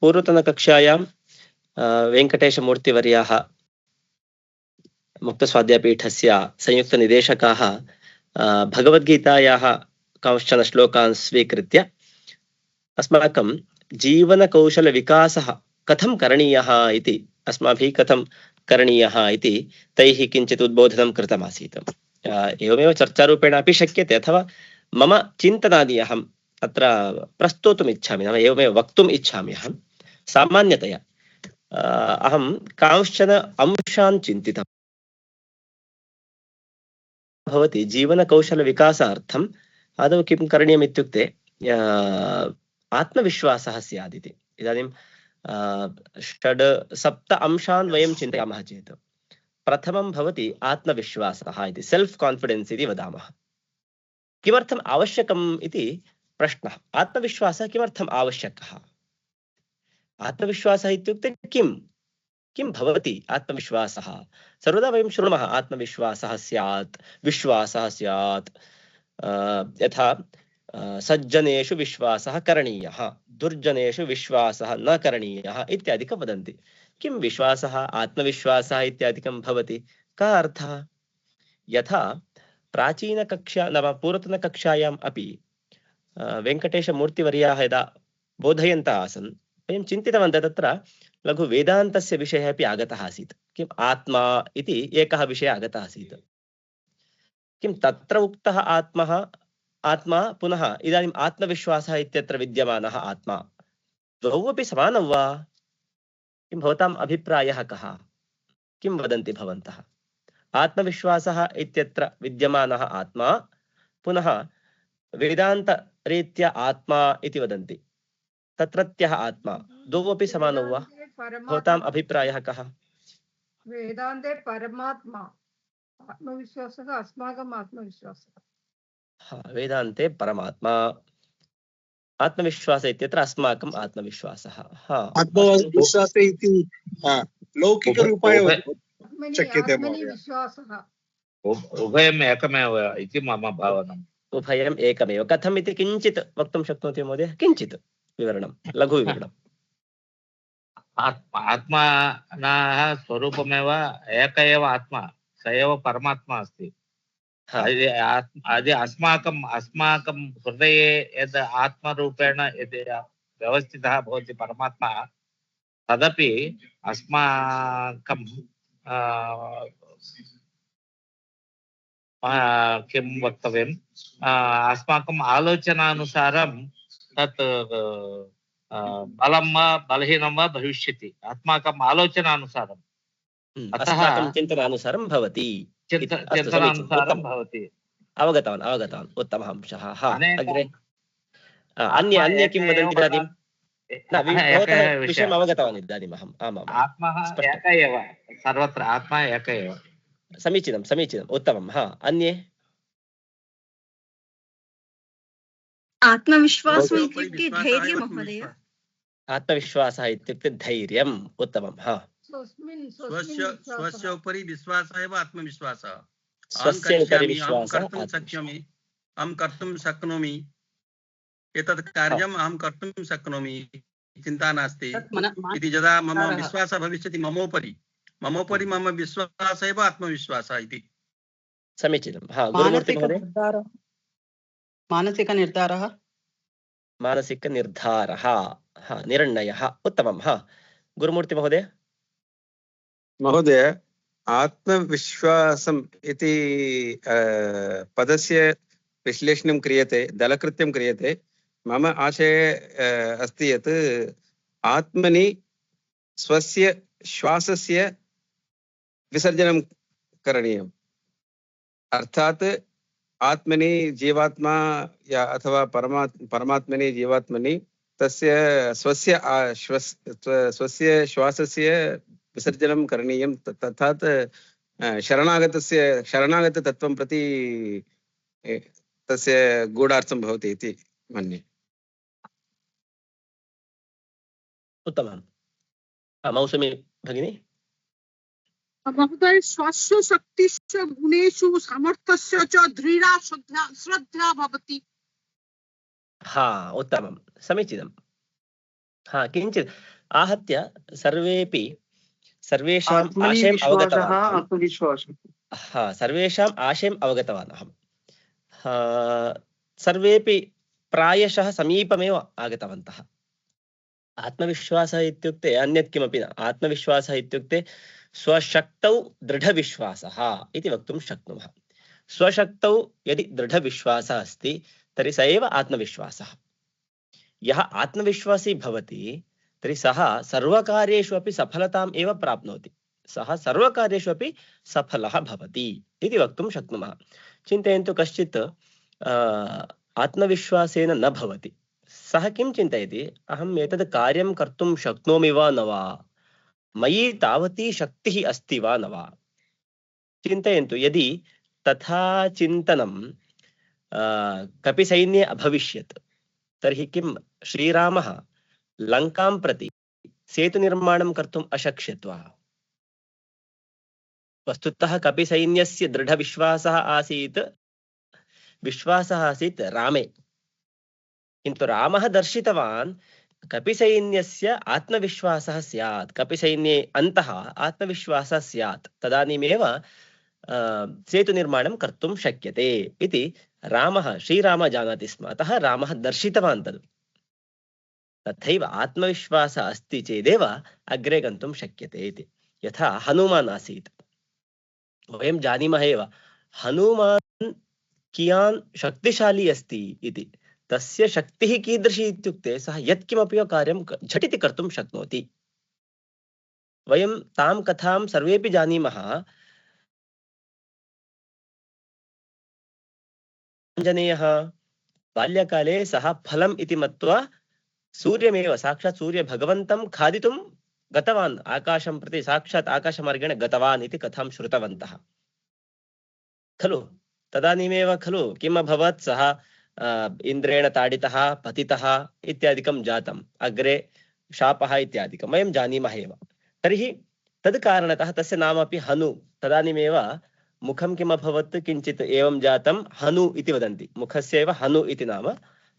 पूर्वतनकक्षायां वेङ्कटेशमूर्तिवर्याः मुक्तस्वाध्यायपीठस्य संयुक्तनिदेशकाः भगवद्गीतायाः कांश्चन श्लोकान् स्वीकृत्य अस्माकं जीवनकौशलविकासः कथं करणीयः इति अस्माभिः कथं करणीयः इति तैः किञ्चित् उद्बोधनं कृतमासीत्। एवमेव चर्चारूपेण अपि शक्यते, अथवा मम चिन्तनानि अहम् अत्र प्रस्तोतुम् इच्छामि, नाम एवमेव वक्तुम् इच्छामि। अहं सामान्यतया अहं कांश्चन अंशान् चिन्तितं भवति। जीवनकौशलविकासार्थम् आदौ किं करणीयम् इत्युक्ते आत्मविश्वासः स्यात् इति। इदानीं षड् सप्त अंशान् वयं चिन्तयामः चेत् प्रथमं भवति आत्मविश्वासः इति, सेल्फ कॉन्फिडेंस इति वदामः। किमर्थम् आवश्यकम् इति प्रश्नः। आत्मविश्वासः किमर्थम् आवश्यकः? आत्मविश्वासः इत्युक्ते किं भवति आत्मविश्वासः? सर्वदा वयं शृणुमः आत्मविश्वासः स्यात्, विश्वासः स्यात्, यथा सज्जनेषु विश्वासः करणीयः, दुर्जनेषु विश्वासः न करणीयः इत्यादिकं वदन्ति। किं विश्वासः, आत्मविश्वासः इत्यादिकं भवति? कः अर्थः? यथा प्राचीनकक्षा नाम पूर्वतनकक्षायाम् अपि वेङ्कटेशमूर्तिवर्याः यदा बोधयन्तः आसन्, वयं चिन्तितवन्तः तत्र लघु वेदान्तस्य विषयः अपि आगतः आसीत्। किम् आत्मा इति एकः विषयः आगतः आसीत्। किं तत्र उक्तः आत्मा पुनः इदानीम् आत्मविश्वासः इत्यत्र विद्यमानः आत्मा, द्वौ अपि समानं वा? किं भवताम् अभिप्रायः कः? किं वदन्ति भवन्तः? आत्मविश्वासः इत्यत्र विद्यमानः आत्मा पुनः वेदान्तरीत्या आत्मा इति वदन्ति, तत्रत्यः आत्मा, द्वौ अपि समानौ वा? भवताम् अभिप्रायः कः? वेदान्ते परमात्मा, आत्मविश्वासः अस्माकम् आत्मविश्वासः। वेदान्ते परमात्मा, आत्मविश्वासः इत्यत्र अस्माकम् आत्मविश्वासः। आत्मविश्वासः इति लौकिकरूपाय शक्यते विश्वासः। उभयम् एकमेव इति मम भावनम्। उभयम् एकमेव कथम् इति किञ्चित् वक्तुं शक्नोति महोदय? किञ्चित् विवरणं, लघु विवरणम्। आत्मनः स्वरूपमेव एक एव आत्मा, स एव परमात्मा अस्ति। अस्माकं हृदये यद् आत्मरूपेण यद् व्यवस्थितः भवति परमात्मा, तदपि अस्माकं किं वक्तव्यम्, अस्माकम् आलोचनानुसारं तत् बलं वा बलहीनं वा भविष्यति, अस्माकम् आलोचनानुसारं, अस्माकं चिन्तनानुसारं भवति। चिन्तनानुसारं भवति। अवगतवान्, उत्तमः अंशः। अग्रे अन्ये किं वदन्ति इदानीं? विषयम् अवगतवान् इदानीम् अहम्। आमाम्, आत्मा एक एव, सर्वत्र आत्मा एक एव। समीचीनम्, उत्तमं। अन्ये? आत्मविश्वासः इत्युक्ते धैर्यं महोदय। आत्मविश्वासः इत्युक्ते धैर्यम्, उत्तमं। स्वस्य उपरि विश्वासः एव आत्मविश्वासः। स्वस्य उपरि विश्वासः, अहं कर्तुं शक्नोमि, एतत् कार्यम् अहं कर्तुं शक्नोमि, चिन्ता नास्ति इति यदा मम विश्वासः भविष्यति मम उपरि मम विश्वासः एव आत्मविश्वासः इति। समीचीनं। मानसिकनिर्धारः, निर्णयः, उत्तमं। गुरुमूर्ति महोदय? महोदय, आत्मविश्वासम् इति पदस्य विश्लेषणं क्रियते, दलकृत्यं क्रियते। मम आशयः अस्ति यत् आत्मनि स्वस्य श्वासस्य विसर्जनं करणीयम्। अर्थात् आत्मनि जीवात्मा या अथवा परमात्मनि जीवात्मनि तस्य स्वस्य श्वासस्य विसर्जनं करणीयं। तथात् शरणागततत्त्वं प्रति तस्य गूढार्थं भवति इति मन्ये। उत्तमं। मौसुमी भगिनी? महोदय, स्वस्य शक्तिश्च गुणेषु सामर्थ्यस्य च दृढा श्रद्धा भवति। उत्तमं, समीचीनं। हा किञ्चित् आहत्य सर्वेपि सर्वेषाम् आशयम् अवगतवान् अहम्। आत्मविश्वासः हा सर्वेषाम् आशयम् अवगतवान् अहम्। सर्वेपि प्रायशः समीपमेव आगतवन्तः। आत्मविश्वासः इत्युक्ते अन्यत् किमपि न। आत्मविश्वासः इत्युक्ते स्वशक्तौ दृढविश्वासः इति वक्तुं शक्नुमः। स्वशक्तौ यदि दृढविश्वासः अस्ति तर्हि स एव आत्मविश्वासः। यः आत्मविश्वासी भवति तर्हि सः सर्वकार्येषु अपि सफलताम् एव प्राप्नोति। सः सर्वकार्येषु अपि सफलः भवति इति वक्तुं शक्नुमः। चिन्तयन्तु कश्चित् आत्मविश्वासेन न भवति। सः किं चिन्तयति, अहम् एतद् कार्यं कर्तुं शक्नोमि वा न वा, मयि तावती शक्तिः अस्ति वा न वा। चिन्तयन्तु यदि तथा चिन्तनं कपिसैन्ये अभविष्यत् तर्हि किं श्रीरामः लङ्कां प्रति सेतुनिर्माणं कर्तुम् अशक्ष्यत् वा? वस्तुतः कपिसैन्यस्य दृढविश्वासः आसीत् रामे, किन्तु रामः दर्शितवान् कपिसैन्यस्य आत्मविश्वासः स्यात्, कपिसैन्ये अन्तः आत्मविश्वासः स्यात्, तदानीमेव सेतुनिर्माणं कर्तुं शक्यते इति श्रीरामः जानाति स्म। अतः रामः दर्शितवान् तद्। तथैव आत्मविश्वासः अस्ति चेदेव अग्रे गन्तुं शक्यते इति। यथा हनुमान् आसीत्, वयं जानीमः एव हनुमान् कियान् शक्तिशाली अस्ति इति। तस्य शक्तिः कीदृशी इत्युक्ते सः यत्किमपि कार्यं झटिति कर्तुं शक्नोति। वयं तां कथां सर्वेपि जानीमः। आञ्जनेयः बाल्यकाले सः फलम् इति मत्वा सूर्यमेव साक्षात् सूर्यभगवन्तं खादितुं गतवान्, आकाशं प्रति साक्षात् आकाशमार्गेण गतवान् इति कथां श्रुतवन्तः खलु। तदानीमेव खलु किम् अभवत्, सः इन्द्रेण ताडितः, पतितः इत्यादिकं जातम्, अग्रे शापः इत्यादिकं वयं जानीमः एव। तर्हि तद् कारणतः तस्य नाम अपि हनु। तदानीमेव मुखं किम् अभवत्, किञ्चित् एवं जातं, हनु इति वदन्ति, मुखस्य एव हनु इति नाम।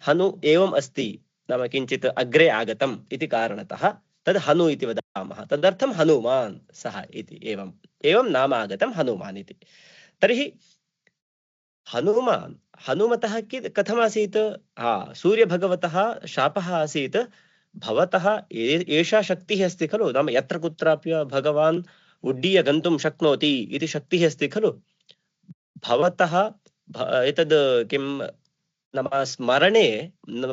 हनु एवम् अस्ति नाम किञ्चित् अग्रे आगतम् इति कारणतः तद् हनु इति वदामः। तदर्थं हनुमान् सः इति एवं नाम आगतं हनुमान् इति। तर्हि हनुमतः कथमासीत्, सूर्यभगवतः शापः आसीत्, भवतः एषा शक्तिः अस्ति खलु, नाम यत्र कुत्रापि भगवान् उड्डीय गन्तुं शक्नोति इति शक्तिः अस्ति खलु, भवतः एतद् किं नाम स्मरणे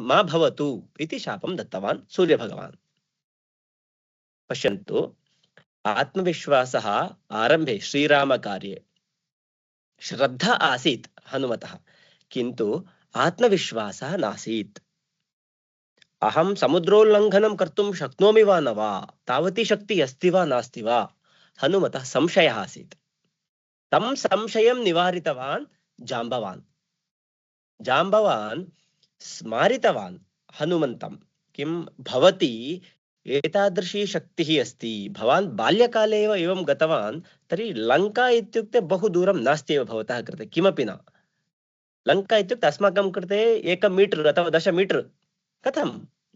मा भवतु इति शापं दत्तवान् सूर्यभगवान्। पश्यन्तु, आत्मविश्वासः आरम्भे श्रीरामकार्ये श्रद्धा आसीत् हनुमतः, किन्तु आत्मविश्वासः नासीत्। अहं समुद्रोल्लङ्घनं कर्तुं शक्नोमि वा न वा, तावती शक्तिः अस्ति वा नास्ति वा, हनुमतः संशयः आसीत्। तं संशयं निवारितवान् जाम्बवान्। जाम्बवान् स्मारितवान् हनुमन्तं, किं भवती एतादृशी शक्तिः अस्ति, भवान् बाल्यकाले एव एवं गतवान्, तर्हि लङ्का इत्युक्ते बहु दूरं नास्ति एव भवतः कृते, किमपि न। लङ्का इत्युक्ते अस्माकं कृते 1 मीटर् अथवा 10 मीटर्, कथं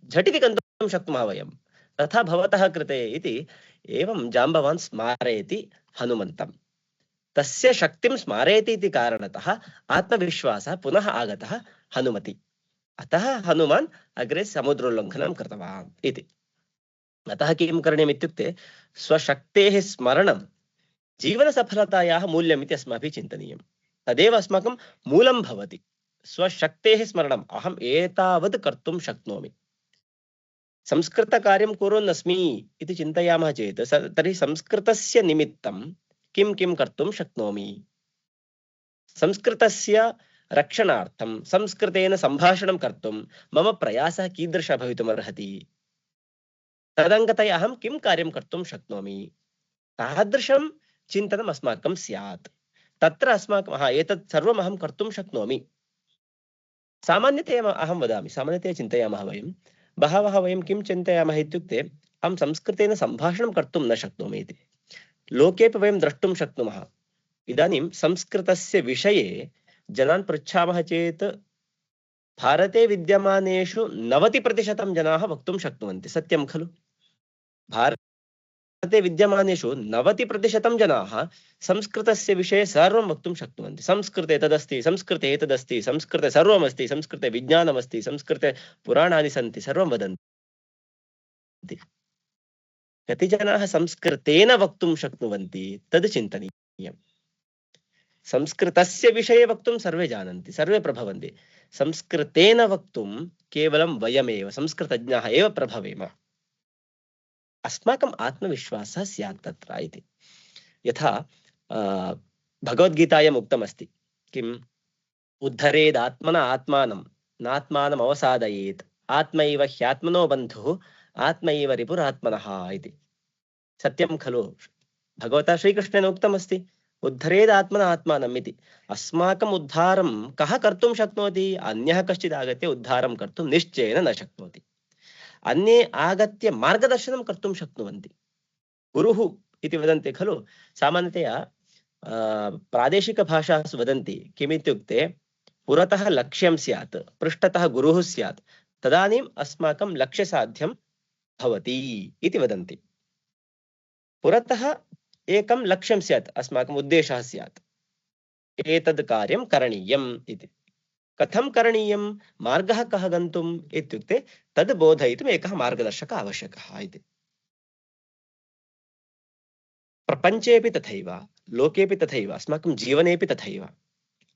झटिति गन्तुं शक्नुमः वयं, तथा भवतः कृते इति एवं जाम्बवान् स्मारयति हनुमन्तं। तस्य शक्तिं स्मारयति इति कारणतः आत्मविश्वासः पुनः आगतः हनुमति। अतः हनुमान् अग्रे समुद्रोल्लङ्घनं कृतवान् इति। अतः किं करणीयम् इत्युक्ते स्वशक्तेः स्मरणं जीवनसफलतायाः मूल्यम् इति अस्माभिः चिन्तनीयं। तदेव अस्माकं मूलं भवति, स्वशक्तेः स्मरणम्। अहम् एतावत् कर्तुं शक्नोमि, संस्कृतकार्यं कुर्वन् अस्मि इति चिन्तयामः चेत् तर्हि संस्कृतस्य निमित्तं किं किं कर्तुं शक्नोमि, संस्कृतस्य रक्षणार्थं संस्कृतेन सम्भाषणं कर्तुं मम प्रयासः कीदृशः भवितुमर्हति, तदङ्गतया अहं किं कार्यं कर्तुं शक्नोमि, तादृशं चिन्तनम् अस्माकं स्यात्। तत्र अस्माकं एतत् सर्वम् अहं कर्तुं शक्नोमि। सामान्यतया अहं वदामि, सामान्यतया चिन्तयामः वयं, बहवः वयं किं चिन्तयामः इत्युक्ते अहं संस्कृतेन सम्भाषणं कर्तुं न शक्नोमि इति। लोकेपि वयं द्रष्टुं शक्नुमः। इदानीं संस्कृतस्य विषये जनान् पृच्छामः चेत् भारते विद्यमानेषु 90% जनाः वक्तुं शक्नुवन्ति, सत्यं खलु? भारते विद्यमानेषु 90% जनाः संस्कृतस्य विषये सर्वं वक्तुं शक्नुवन्ति। संस्कृते तदस्ति, संस्कृते एतदस्ति, संस्कृते सर्वमस्ति, संस्कृते विज्ञानमस्ति, संस्कृते पुराणानि सन्ति, सर्वं वदन्ति। कति जनाः संस्कृतेन वक्तुं शक्नुवन्ति तद् चिन्तनीयम्। संस्कृतस्य विषये वक्तुं सर्वे जानन्ति, सर्वे प्रभवन्ति। संस्कृतेन वक्तुं केवलं वयमेव संस्कृतज्ञाः एव प्रभवेम। अस्माकम् आत्मविश्वासः स्यात् तत्र इति। यथा भगवद्गीतायाम् उक्तमस्ति, किम्? उद्धरेदात्मना आत्मानं नात्मानम् अवसादयेत्, आत्मैव ह्यात्मनो बन्धुः, आत्मैव रिपुरात्मनः इति। सत्यं खलु? भगवता श्रीकृष्णेन उक्तमस्ति, उद्धरेदात्मना आत्मानम् इति। अस्माकम् उद्धारं कः कर्तुं शक्नोति? अन्यः कश्चित् आगत्य उद्धारं कर्तुं निश्चयेन न शक्नोति। अन्ये आगत्य मार्गदर्शनं कर्तुं शक्नुवन्ति। गुरुः इति वदन्ति खलु? सामान्यतया प्रादेशिकभाषासु वदन्ति किमित्युक्ते, पुरतः लक्ष्यं स्यात्, पृष्ठतः गुरुः स्यात्, तदानीम् अस्माकं लक्ष्यसाध्यं भवति इति वदन्ति। पुरतः एकं लक्ष्यं स्यात्, अस्माकम् उद्देशः स्यात्, एतद् कार्यं करणीयम् इति। कथं करणीयं? मार्गः कः गन्तुम् इत्युक्ते तद् बोधयितुम् एकः मार्गदर्शकः आवश्यकः इति। प्रपञ्चेऽपि तथैव, लोकेऽपि तथैव, अस्माकं जीवनेऽपि तथैव।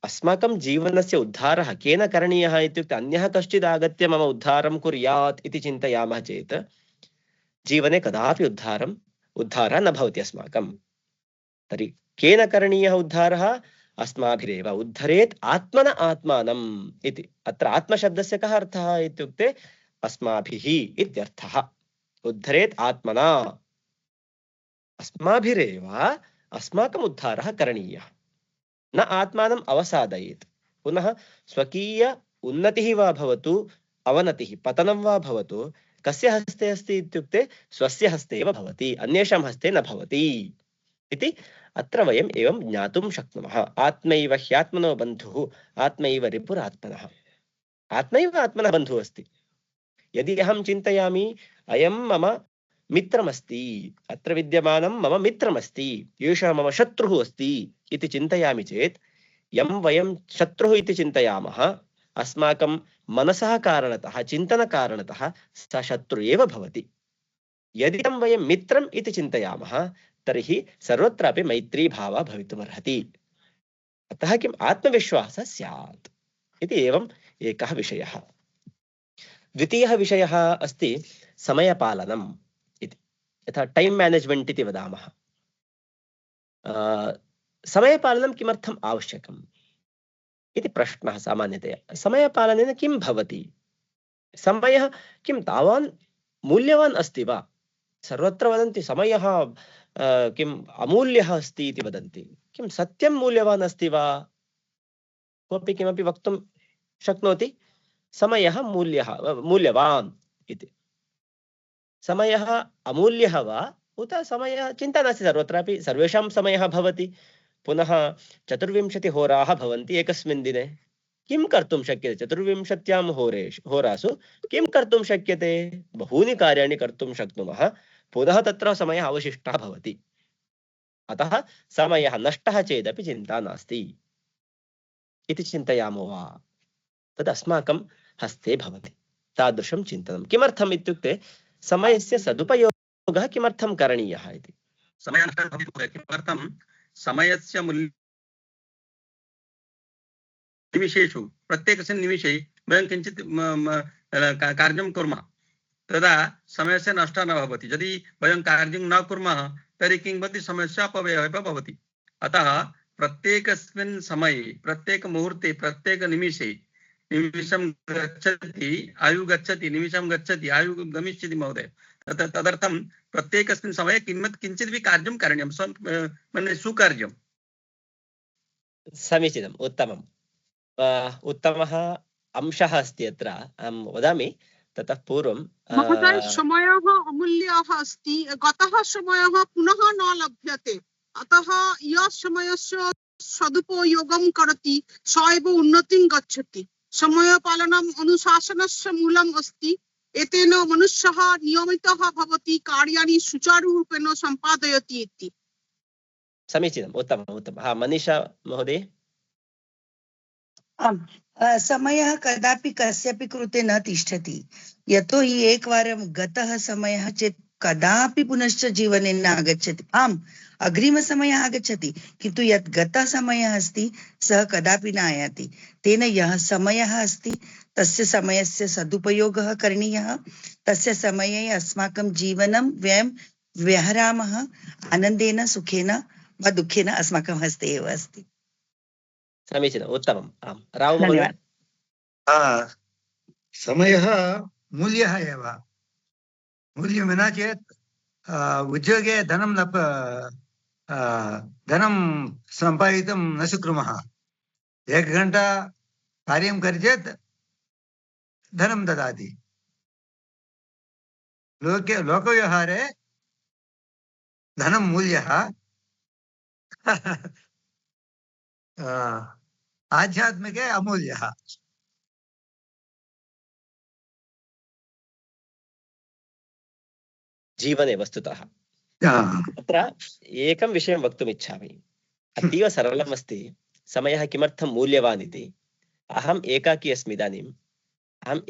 अस्माकं जीवनस्य उद्धारः केन करणीयः इत्युक्ते, अन्यः कश्चित् आगत्य मम उद्धारं कुर्यात् इति चिन्तयामः चेत् जीवने कदापि उद्धारः न भवति अस्माकं। तर्हि केन करणीयः उद्धारः? अस्माभिरेव। उद्धरेत् आत्मन आत्मानम् इति। अत्र आत्मशब्दस्य कः अर्थः इत्युक्ते अस्माभिः इत्यर्थः। उद्धरेत् आत्मना, अस्माभिरेव अस्माकम् उद्धारः करणीयः, न आत्मानम् अवसादयेत्। पुनः स्वकीय उन्नतिः वा भवतु, अवनतिः पतनं वा भवतु, कस्य हस्ते अस्ति इत्युक्ते स्वस्य हस्ते एव भवति, अन्येषां हस्ते न भवति इति अत्र वयम् एवं ज्ञातुं शक्नुमः। आत्मैव ह्यात्मनो बन्धुः, आत्मैव रिपुरात्मनः। आत्मैव आत्मनः बन्धुः अस्ति। यदि अहं चिन्तयामि अयं मम मित्रमस्ति, अत्र विद्यमानं मम मित्रमस्ति, एषः मम शत्रुः अस्ति इति चिन्तयामि चेत्, यं वयं शत्रुः इति चिन्तयामः, अस्माकं मनसः कारणतः, चिन्तनकारणतः सः शत्रुः एव भवति। यदि वयं मित्रम् इति चिन्तयामः तर्हि सर्वत्रापि मैत्री भावः भवितुमर्हति। अतः किम्? आत्मविश्वासः स्यात् इति एवम् एकः विषयः। द्वितीयः विषयः अस्ति समयपालनम् इति। यथा टैम् मैनेज्मेंट इति वदामः। समयपालनं किमर्थम् आवश्यकम् इति प्रश्नः सामान्यतया। समयपालनेन किं भवति? समयः किं तावान् मूल्यवान् अस्ति वा? सर्वत्र वदन्ति समयः किम् अमूल्यः अस्ति इति वदन्ति। किं सत्यं मूल्यवान् अस्ति वा? कोऽपि किमपि वक्तुं शक्नोति? समयः मूल्यवान् इति। समयः अमूल्यः वा उत समयः चिन्ता नास्ति, सर्वत्रापि सर्वेषां समयः भवति। पुनः 24 होराः भवन्ति एकस्मिन् दिने। किं कर्तुं शक्यते 24 होरासु? किं कर्तुं शक्यते? बहूनि कार्याणि कर्तुं शक्नुमः। पुनः तत्र समयः अवशिष्टः भवति। अतः समयः नष्टः चेदपि चिन्ता नास्ति इति चिन्तयामो वा? तद् अस्माकं हस्ते भवति तादृशं चिन्तनं। किमर्थम् इत्युक्ते समयस्य सदुपयोगः किमर्थं करणीयः इति। किमर्थं समयस्य मूल्य निमिषेषु प्रत्येकस्मिन् निमिषे वयं किञ्चित् कार्यं कुर्मः, तदा समयस्य नष्टः न भवति। यदि वयं कार्यं न कुर्मः तर्हि किं भवति? समयस्य अपव्ययः एव भवति। अतः प्रत्येकस्मिन् समये, प्रत्येकमुहूर्ते, प्रत्येकनिमिषे निमिषं गच्छति आयु गच्छति, निमिषं गच्छति आयु गमिष्यति महोदय। तदर्थं प्रत्येकस्मिन् समये किञ्चित् भी कार्यं करणीयं, सुकार्यं। समीचीनम्, उत्तमम्। उत्तमः अंशः अस्ति अत्र। अहं वदामि ततः पूर्वं महोदय, समयः अमूल्यः अस्ति। गतः समयः पुनः न लभ्यते। अतः यः समयस्य सदुपयोगं करोति स एव उन्नतिं गच्छति। समयपालनम् अनुशासनस्य मूलम् अस्ति। एतेन मनुष्यः नियमितः भवति, कार्याणि सुचारुरूपेण सम्पादयति इति। समीचीनम्, उत्तमम् उत्तमम्। हा, मनीषा महोदय। आम्, समयः कदापि कस्यापि कृते न तिष्ठति, यतोहि एकवारं गतः समयः चेत् कदापि पुनश्च जीवने न आगच्छति। आम्, अग्रिमसमयः आगच्छति, किन्तु यत् गतः समयः अस्ति सः कदापि न आयाति। तेन यः समयः अस्ति तस्य समयस्य सदुपयोगः करणीयः। तस्य समये अस्माकं जीवनं वयं व्यहरामः आनन्देन, सुखेन वा दुःखेन, अस्माकं हस्ते एव अस्ति। समीचीनम्, उत्तमम्। आम्, राव महोदय। समयः मूल्यः एव। मूल्यं विना चेत् उद्योगे धनं सम्पादितुं न शक्नुमः। 1 घण्टा कार्यं करि चेत् धनं ददाति। लोकव्यवहारे धनं मूल्यः, आध्यात्मिके अमूल्यः। जीवने वस्तुतः अत्र एकं विषयं वक्तुम् इच्छामि। अतीव सरलम् अस्ति। समयः किमर्थं मूल्यवान् इति। अहम् एकाकी अस्मि इदानीम्। अहम्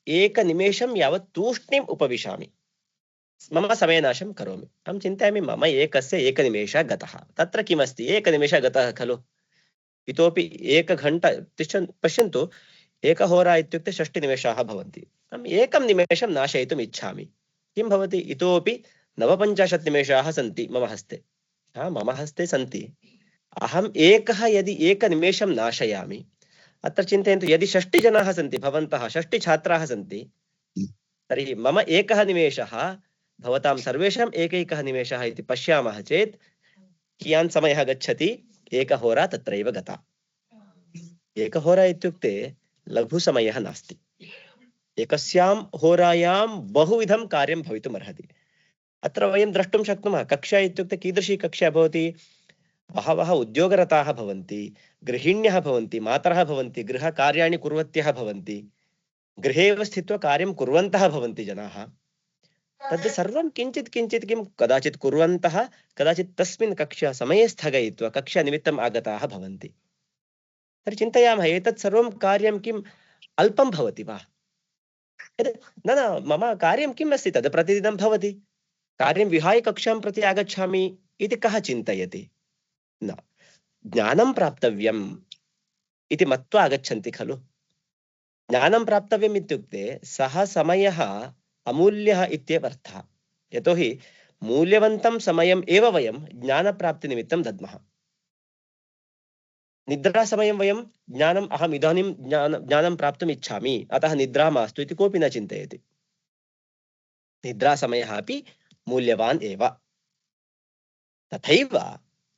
एकनिमेषं यावत् तूष्णीम् उपविशामि, मम समयनाशं करोमि। अहं चिन्तयामि मम एकनिमेषः गतः। तत्र किमस्ति, एकनिमेषः गतः खलु, इतोपि 1 घण्टा पश्यन्तु, 1 होरा इत्युक्ते 60 निमेषाः भवन्ति। अहम् 1 निमेषं नाशयितुम् इच्छामि। किं भवति, इतोपि 49 निमेषाः सन्ति मम हस्ते। मम हस्ते सन्ति। अहम् यदि 1 निमेषं नाशयामि, अत्र चिन्तयन्तु, यदि 60 जनाः सन्ति, भवन्तः 60 छात्राः सन्ति, तर्हि मम 1 निमेषः भवतां सर्वेषाम् एकैकः निमेषः इति पश्यामः चेत् कियान् समयः गच्छति। 1 होरा तत्रैव गता। 1 होरा इत्युक्ते लघु समयः नास्ति। एकस्यां होरायां बहुविधं कार्यं भवितुम् अर्हति। अत्र वयं द्रष्टुं शक्नुमः, कक्षा इत्युक्ते कीदृशी कक्षा भवति। बहवः उद्योगरताः भवन्ति, गृहिण्यः भवन्ति, मातरः भवन्ति, गृहकार्याणि कुर्वत्यः भवन्ति, गृहे एव स्थित्वा कार्यं कुर्वन्तः भवन्ति जनाः। तद् सर्वं किञ्चित् किञ्चित् किं कदाचित् कुर्वन्तः, कदाचित् तस्मिन् कक्षा समये स्थगयित्वा कक्षा निमित्तम् आगताः भवन्ति। तर्हि चिन्तयामः, एतत् सर्वं कार्यं किम् अल्पं भवति वा? न, मम कार्यं किम् अस्ति, तद् प्रतिदिनं भवति। कार्यं विहाय कक्षां प्रति आगच्छामि इति कः चिन्तयति? न, ज्ञानं प्राप्तव्यम् इति मत्वा आगच्छन्ति खलु। ज्ञानं प्राप्तव्यम् इत्युक्ते सः समयः अमूल्यः इत्येव अर्थः। यतोहि मूल्यवन्तं समयम् एव वयं ज्ञानप्राप्तिनिमित्तं दद्मः। निद्रा समयं वयं ज्ञानम्, अहम् इदानीं ज्ञानं प्राप्तुम् इच्छामि, अतः निद्रा मास्तु इति कोऽपि न चिन्तयति। निद्रा समयः अपि मूल्यवान् एव। तथैव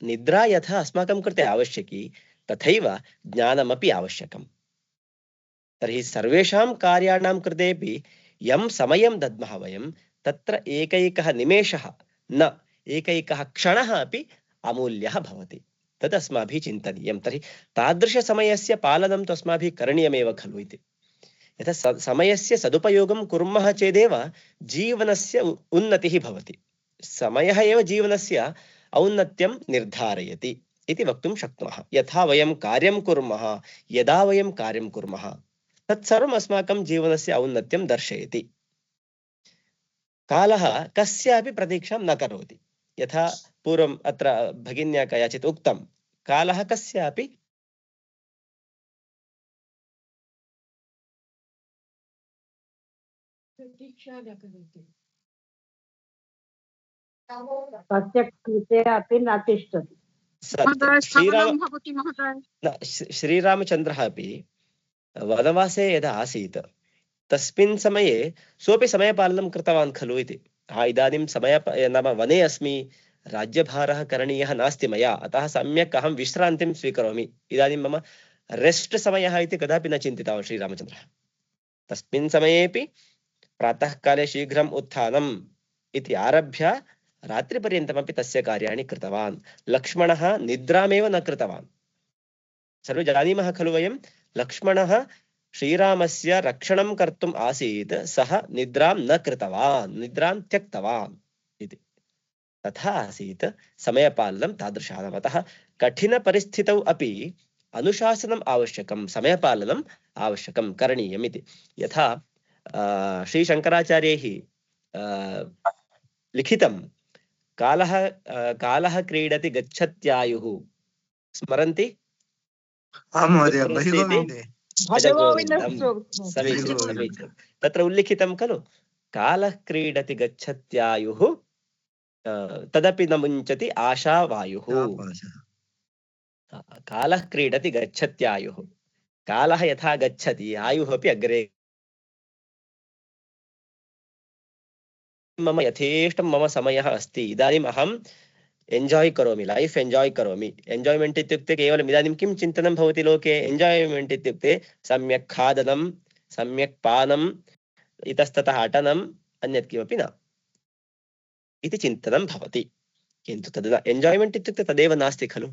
निद्रा यथा अस्माकं कृते आवश्यकी, तथैव ज्ञानमपि आवश्यकम्। तर्हि सर्वेषां कार्याणां कृतेपि यं समयं दद्मः वयं, तत्र एकैकः निमेषः न, एकैकः क्षणः अपि अमूल्यः भवति। तद् अस्माभिः चिन्तनीयं। तर्हि तादृशसमयस्य पालनं तु अस्माभिः करणीयमेव खलु इति। यथा समयस्य सदुपयोगं कुर्मः चेदेव जीवनस्य उन्नतिः भवति। समयः एव जीवनस्य औन्नत्यं निर्धारयति इति वक्तुं शक्नुमः। यथा वयं कार्यं कुर्मः, यदा वयं कार्यं कुर्मः, तत्सर्वम् अस्माकं जीवनस्य औन्नत्यं दर्शयति। कालः कस्यापि प्रतीक्षां न करोति। यथा पूर्वम् अत्र भगिन्या कयाचित् उक्तं, कालः कस्यापि प्रतीक्षा न करोति। तस्य कृते अपि न तिष्ठति। श्रीरामचन्द्रः अपि वनवासे यदा आसीत्, तस्मिन् समये सोऽपि समयपालनं कृतवान् खलु इति। इदानीं नाम वने अस्मि, राज्यभारः करणीयः नास्ति मया, अतः सम्यक् अहं विश्रान्तिं स्वीकरोमि, इदानीं मम रेस्ट् समयः इति कदापि न चिन्तितवान् श्रीरामचन्द्रः। तस्मिन् समयेपि प्रातःकाले शीघ्रम् उत्थानम् इति आरभ्य रात्रिपर्यन्तमपि तस्य कार्याणि कृतवान्। लक्ष्मणः निद्रामेव न कृतवान्। सर्वे जानीमः खलु वयं, लक्ष्मणः श्रीरामस्य रक्षणं कर्तुम् आसीत्, सः निद्रां न कृतवान्, निद्रां त्यक्तवान् इति। तथा आसीत् समयपालनं तादृशानाम्। अतः कठिनपरिस्थितौ अपि अनुशासनम् आवश्यकं, समयपालनम् आवश्यकं, करणीयम् इति। यथा श्रीशङ्कराचार्यैः लिखितं कालः क्रीडति गच्छत्यायुः, स्मरन्ति? आं महोदय, कुत्र अस्ति भजगोविन्दे इति? भजगोविन्दं। समीचीनं, समीचीनं। तत्र उल्लिखितं खलु, कालः क्रीडति गच्छत्यायुः तदपि न मुञ्चति आशावायुः। कालः क्रीडति गच्छत्यायुः, कालः यथा गच्छति आयुः अपि अग्रे। मम यथेष्टं मम समयः अस्ति, इदानीम् अहम् एन्जाय् करोमि, लैफ् एन्जाय् करोमि। एन्जाय्मेण्ट् इत्युक्ते केवलम् इदानीं किं चिन्तनं भवति लोके? एन्जाय्मेण्ट् इत्युक्ते सम्यक् खादनं, सम्यक् पानं, इतस्ततः अटनम्, अन्यत् किमपि न इति चिन्तनं भवति। किन्तु तद् एन्जाय्मेण्ट् इत्युक्ते तदेव नास्ति खलु।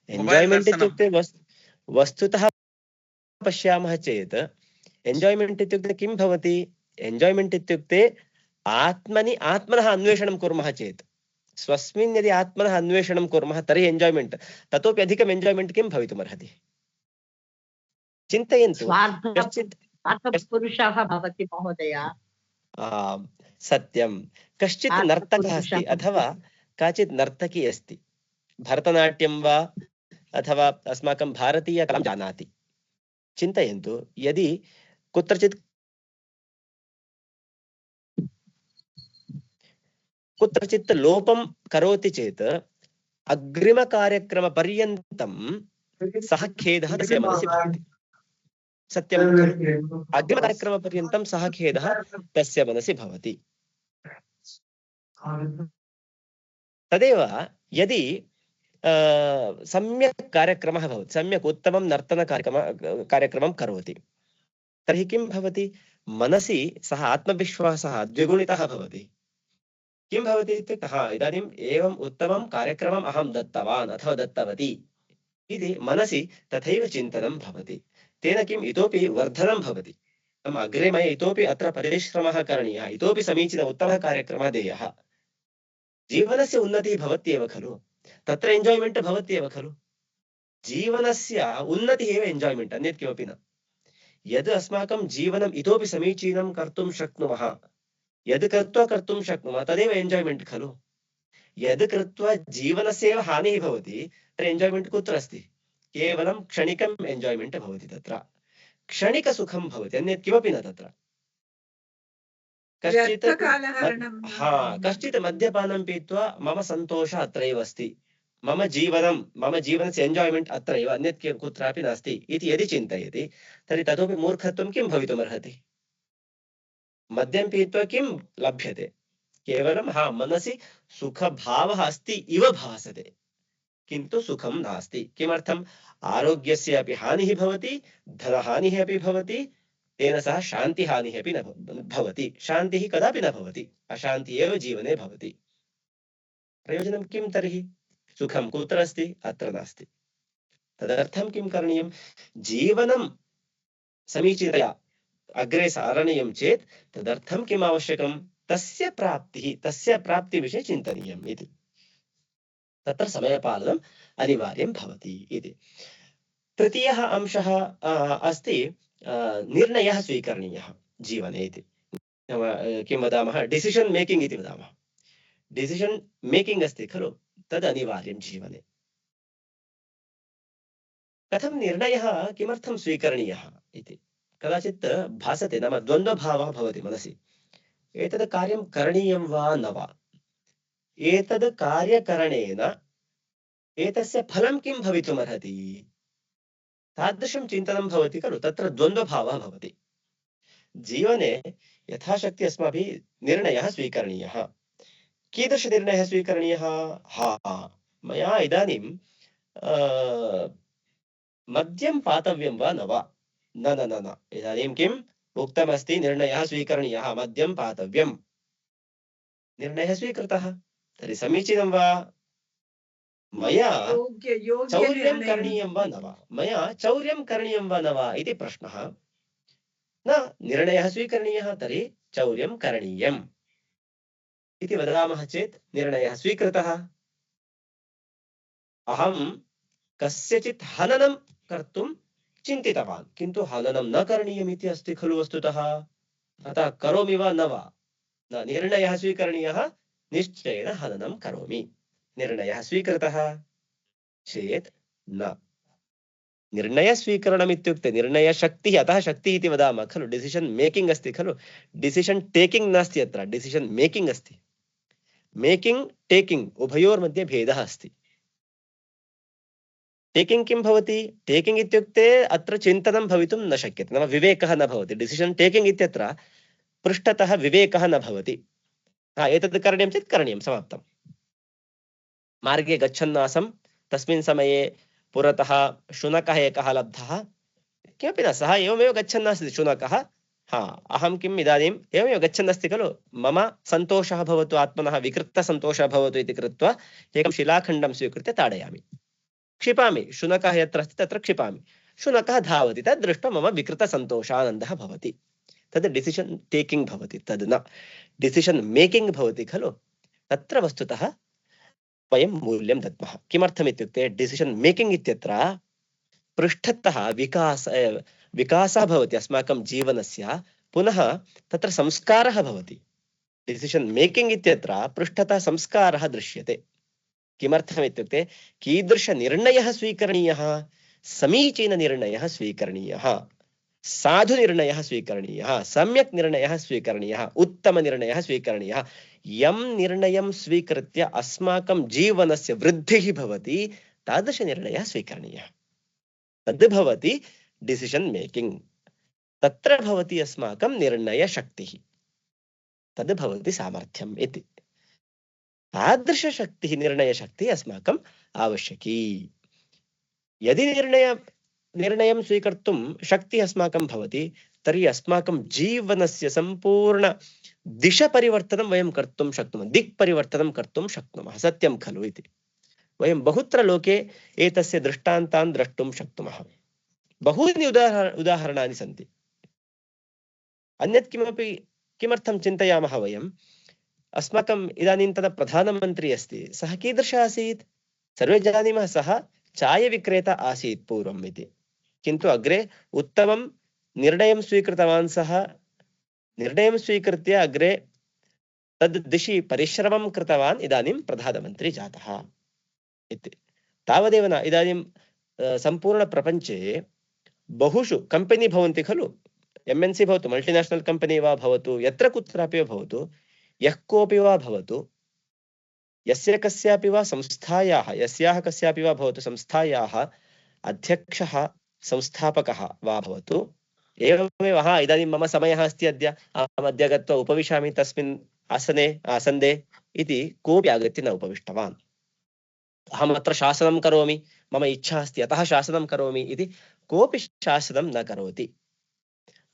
एन्जाय्मेण्ट् इत्युक्ते वस्तुतः पश्यामः चेत् एन्जाय्मेण्ट् इत्युक्ते किं भवति? एन्जाय्मेण्ट् इत्युक्ते आत्मनः अन्वेषणं कुर्मः चेत्, स्वस्मिन् यदि आत्मनः अन्वेषणं कुर्मः तर्हि एन्जाय्मेण्ट्, ततोपि अधिकम् एन्जाय्मेण्ट् किं भवितुमर्हति? चिन्तयन्तु। कश्चित् पुरुषः भवति महोदय। सत्यं। कश्चित् नर्तकः अस्ति अथवा काचित् नर्तकी अस्ति, भरतनाट्यं वा अथवा अस्माकं भारतीयकलां जानाति। चिन्तयन्तु, यदि कुत्रचित् लोपं करोति चेत् अग्रिमकार्यक्रमपर्यन्तं सः खेदः तस्य मनसि भवति। सत्यं खलु? अग्रिमकार्यक्रमपर्यन्तं सः खेदः तस्य मनसि भवति। तदेव यदि सम्यक् कार्यक्रमः भवति, सम्यक् उत्तमं नर्तनकार्यक्रमं करोति, तर्हि किं भवति? मनसि सः आत्मविश्वासः द्विगुणितः भवति। किं भवति इत्युक्ते, इदानीम् एवम् उत्तमं कार्यक्रमम् अहं दत्तवान् अथवा दत्तवती इति मनसि तथैव चिन्तनं भवति। तेन किम् इतोपि वर्धनं भवति। अग्रे मया इतोपि अत्र परिश्रमः करणीयः, इतोपि समीचीन उत्तमः कार्यक्रमः देयः। जीवनस्य उन्नतिः भवत्येव खलु, तत्र एन्जाय्मेण्ट् भवत्येव खलु। जीवनस्य उन्नतिः एव एन्जाय्मेण्ट्, अन्यत् किमपि न। यद् अस्माकं जीवनम् इतोपि समीचीनं कर्तुं शक्नुमः, यद् कृत्वा कर्तुं शक्नुमः तदेव एन्जाय्मेण्ट् खलु। यद् कृत्वा जीवनस्य एव हानिः भवति तर्हि एन्जाय्मेण्ट् कुत्र अस्ति? केवलं क्षणिकम् एन्जाय्मेण्ट् भवति, तत्र क्षणिकसुखं भवति, अन्यत् किमपि न तत्र। कश्चित् मद्यपानं पीत्वा मम सन्तोषः अत्रैव अस्ति, मम जीवनस्य एन्जाय्मेण्ट् अत्रैव, अन्यत् कुत्रापि नास्ति इति यदि चिन्तयति तर्हि ततोपि मूर्खत्वं किं भवितुमर्हति? मद्यं पीत्वा किं लभ्यते? केवलं मनसि सुखभावः अस्ति इव भासते, किन्तु सुखं नास्ति। किमर्थम्? आरोग्यस्य अपि हानिः भवति, धनहानिः अपि भवति, तेन सह शान्तिहानिः अपि न भवति। शान्तिः कदापि न भवति, अशान्तिः एव जीवने भवति। प्रयोजनं किं तर्हि? सुखं कुत्र अस्ति? अत्र नास्ति। तदर्थं किं करणीयं? जीवनं समीचीनतया अग्रे सारणीयं चेत् तदर्थं किम् आवश्यकं? तस्य प्राप्तिविषये चिन्तनीयम् इति। तत्र समयपालनम् अनिवार्यं भवति इति। तृतीयः अंशः अस्ति निर्णयः स्वीकरणीयः जीवने इति। किं वदामः? डिसिशन् मेकिङ्ग् इति वदामः। डिसिशन् मेकिङ्ग् अस्ति खलु, तद् अनिवार्यं जीवने। कथं निर्णयः किमर्थं स्वीकरणीयः इति कदाचित् भासते, नाम द्वन्द्वभावः भवति मनसि। एतद् कार्यं करणीयं वा न वा, एतद् कार्यकरणेन एतस्य फलं किं भवितुमर्हति, तादृशं चिन्तनं भवति खलु। तत्र द्वन्द्वभावः भवति। जीवने यथाशक्ति अस्माभिः निर्णयः स्वीकरणीयः। कीदृशनिर्णयः स्वीकरणीयः? मया इदानीं मद्यं पातव्यं वा न वा? न न न न, इदानीं किम् उक्तमस्ति? निर्णयः स्वीकरणीयः, मद्यं पातव्यं। निर्णयः स्वीकृतः, तर्हि समीचीनं वा? मया योग्य चौर्यं निर्णयं करणीयं वा न वा, मया चौर्यं करणीयं वा न वा इति प्रश्नः। न, निर्णयः स्वीकरणीयः तर्हि चौर्यं करणीयम् इति वदामः चेत् निर्णयः स्वीकृतः। अहं कस्यचित् हननं कर्तुं चिन्तितवान्, किन्तु हननं न करणीयम् इति अस्ति खलु वस्तुतः, अतः करोमि वा न वा, न, निर्णयः स्वीकरणीयः, निश्चयेन हननं करोमि। निर्णयः स्वीकृतः चेत् न, निर्णयस्वीकरणम् इत्युक्ते निर्णयशक्तिः, अतः शक्तिः इति वदामः खलु, डिसिशन् मेकिङ्ग् अस्ति खलु, डिसिशन् टेकिङ्ग् नास्ति, अत्र डिसिशन् मेकिङ्ग् अस्ति। मेकिङ्ग् टेकिङ्ग् उभयोर्मध्ये भेदः अस्ति। टेकिङ्ग् किं भवति, टेकिङ्ग् इत्युक्ते अत्र चिन्तनं भवितुं न शक्यते, नाम विवेकः न भवति। डिसिशन् टेकिङ्ग् इत्यत्र पृष्ठतः विवेकः न भवति। एतद् करणीयं चेत् करणीयं, समाप्तं। मार्गे गच्छन् आसं, तस्मिन् समये पुरतः शुनकः एकः लब्धः, किमपि न, सः एवमेव गच्छन् आसीत् शुनकः, अहं किम् इदानीम् एवमेव गच्छन् अस्ति खलु, मम सन्तोषः भवतु, आत्मनः विकृतसन्तोषः भवतु इति कृत्वा एकं शिलाखण्डं स्वीकृत्य ताडयामि, क्षिपामि, शुनकः यत्र अस्ति तत्र क्षिपामि, शुनकः धावति, तद् दृष्ट्वा मम विकृतसन्तोषानन्दः भवति, तद् डिसिशन् टेकिङ्ग् भवति, तद् न डिसिशन् मेकिङ्ग् भवति खलु। तत्र वस्तुतः वयं मूल्यं दद्मः। किमर्थम् इत्युक्ते डिसिशन् मेकिङ्ग् इत्यत्र पृष्ठतः विकासः भवति अस्माकं जीवनस्य, पुनः तत्र संस्कारः भवति। डिसिशन् मेकिङ्ग् इत्यत्र पृष्ठतः संस्कारः दृश्यते। किमर्थम् इत्युक्ते कीदृशनिर्णयः स्वीकरणीयः, समीचीननिर्णयः स्वीकरणीयः, साधुनिर्णयः स्वीकरणीयः, सम्यक् निर्णयः स्वीकरणीयः, उत्तमनिर्णयः स्वीकरणीयः। यं निर्णयं स्वीकृत्य अस्माकं जीवनस्य वृद्धिः भवति, तादृशनिर्णयः स्वीकरणीयः, तद् भवति डिसिशन् मेकिङ्ग्। तत्र भवति अस्माकं निर्णयशक्तिः, तद् भवति सामर्थ्यम् इति। तादृशशक्तिः, निर्णयशक्तिः अस्माकम् आवश्यकी। यदि निर्णयं स्वीकर्तुं शक्तिः अस्माकं भवति, तर्हि अस्माकं जीवनस्य सम्पूर्ण दिशपरिवर्तनं वयं कर्तुं शक्नुमः, दिक्परिवर्तनं कर्तुं शक्नुमः। सत्यं खलु इति वयं बहुत्र लोके एतस्य दृष्टान्तान् द्रष्टुं शक्नुमः। बहूनि उदाहरणानि सन्ति। अन्यत् किमपि किमर्थं चिन्तयामः वयम्, अस्माकम् इदानीन्तन प्रधानमन्त्री अस्ति, सः कीदृशः आसीत्, सर्वे जानीमः, सः चायविक्रेता आसीत् पूर्वम् इति, किन्तु अग्रे उत्तमं निर्णयं स्वीकृतवान्, सः निर्णयं स्वीकृत्य अग्रे तद् दिशि परिश्रमं कृतवान्, इदानीं प्रधानमन्त्री जातः इति। तावदेव न, इदानीं सम्पूर्णप्रपञ्चे बहुषु कम्पनी भवन्ति खलु, MNC भवतु, मल्टिनेशनल् कम्पनी वा भवतु, यत्र कुत्रापि भवतु, यः कोऽपि वा भवतु, यस्य कस्यापि वा संस्थायाः, यस्याः कस्यापि वा भवतु संस्थायाः अध्यक्षः, संस्थापकः वा भवतु, एवमेव इदानीं मम समयः अस्ति, अद्य अहम् अद्य गत्वा उपविशामि तस्मिन् आसन्दे इति कोऽपि आगत्य न उपविष्टवान्। अहम् अत्र शासनं करोमि, मम इच्छा अस्ति अतः शासनं करोमि इति कोऽपि शासनं न करोति।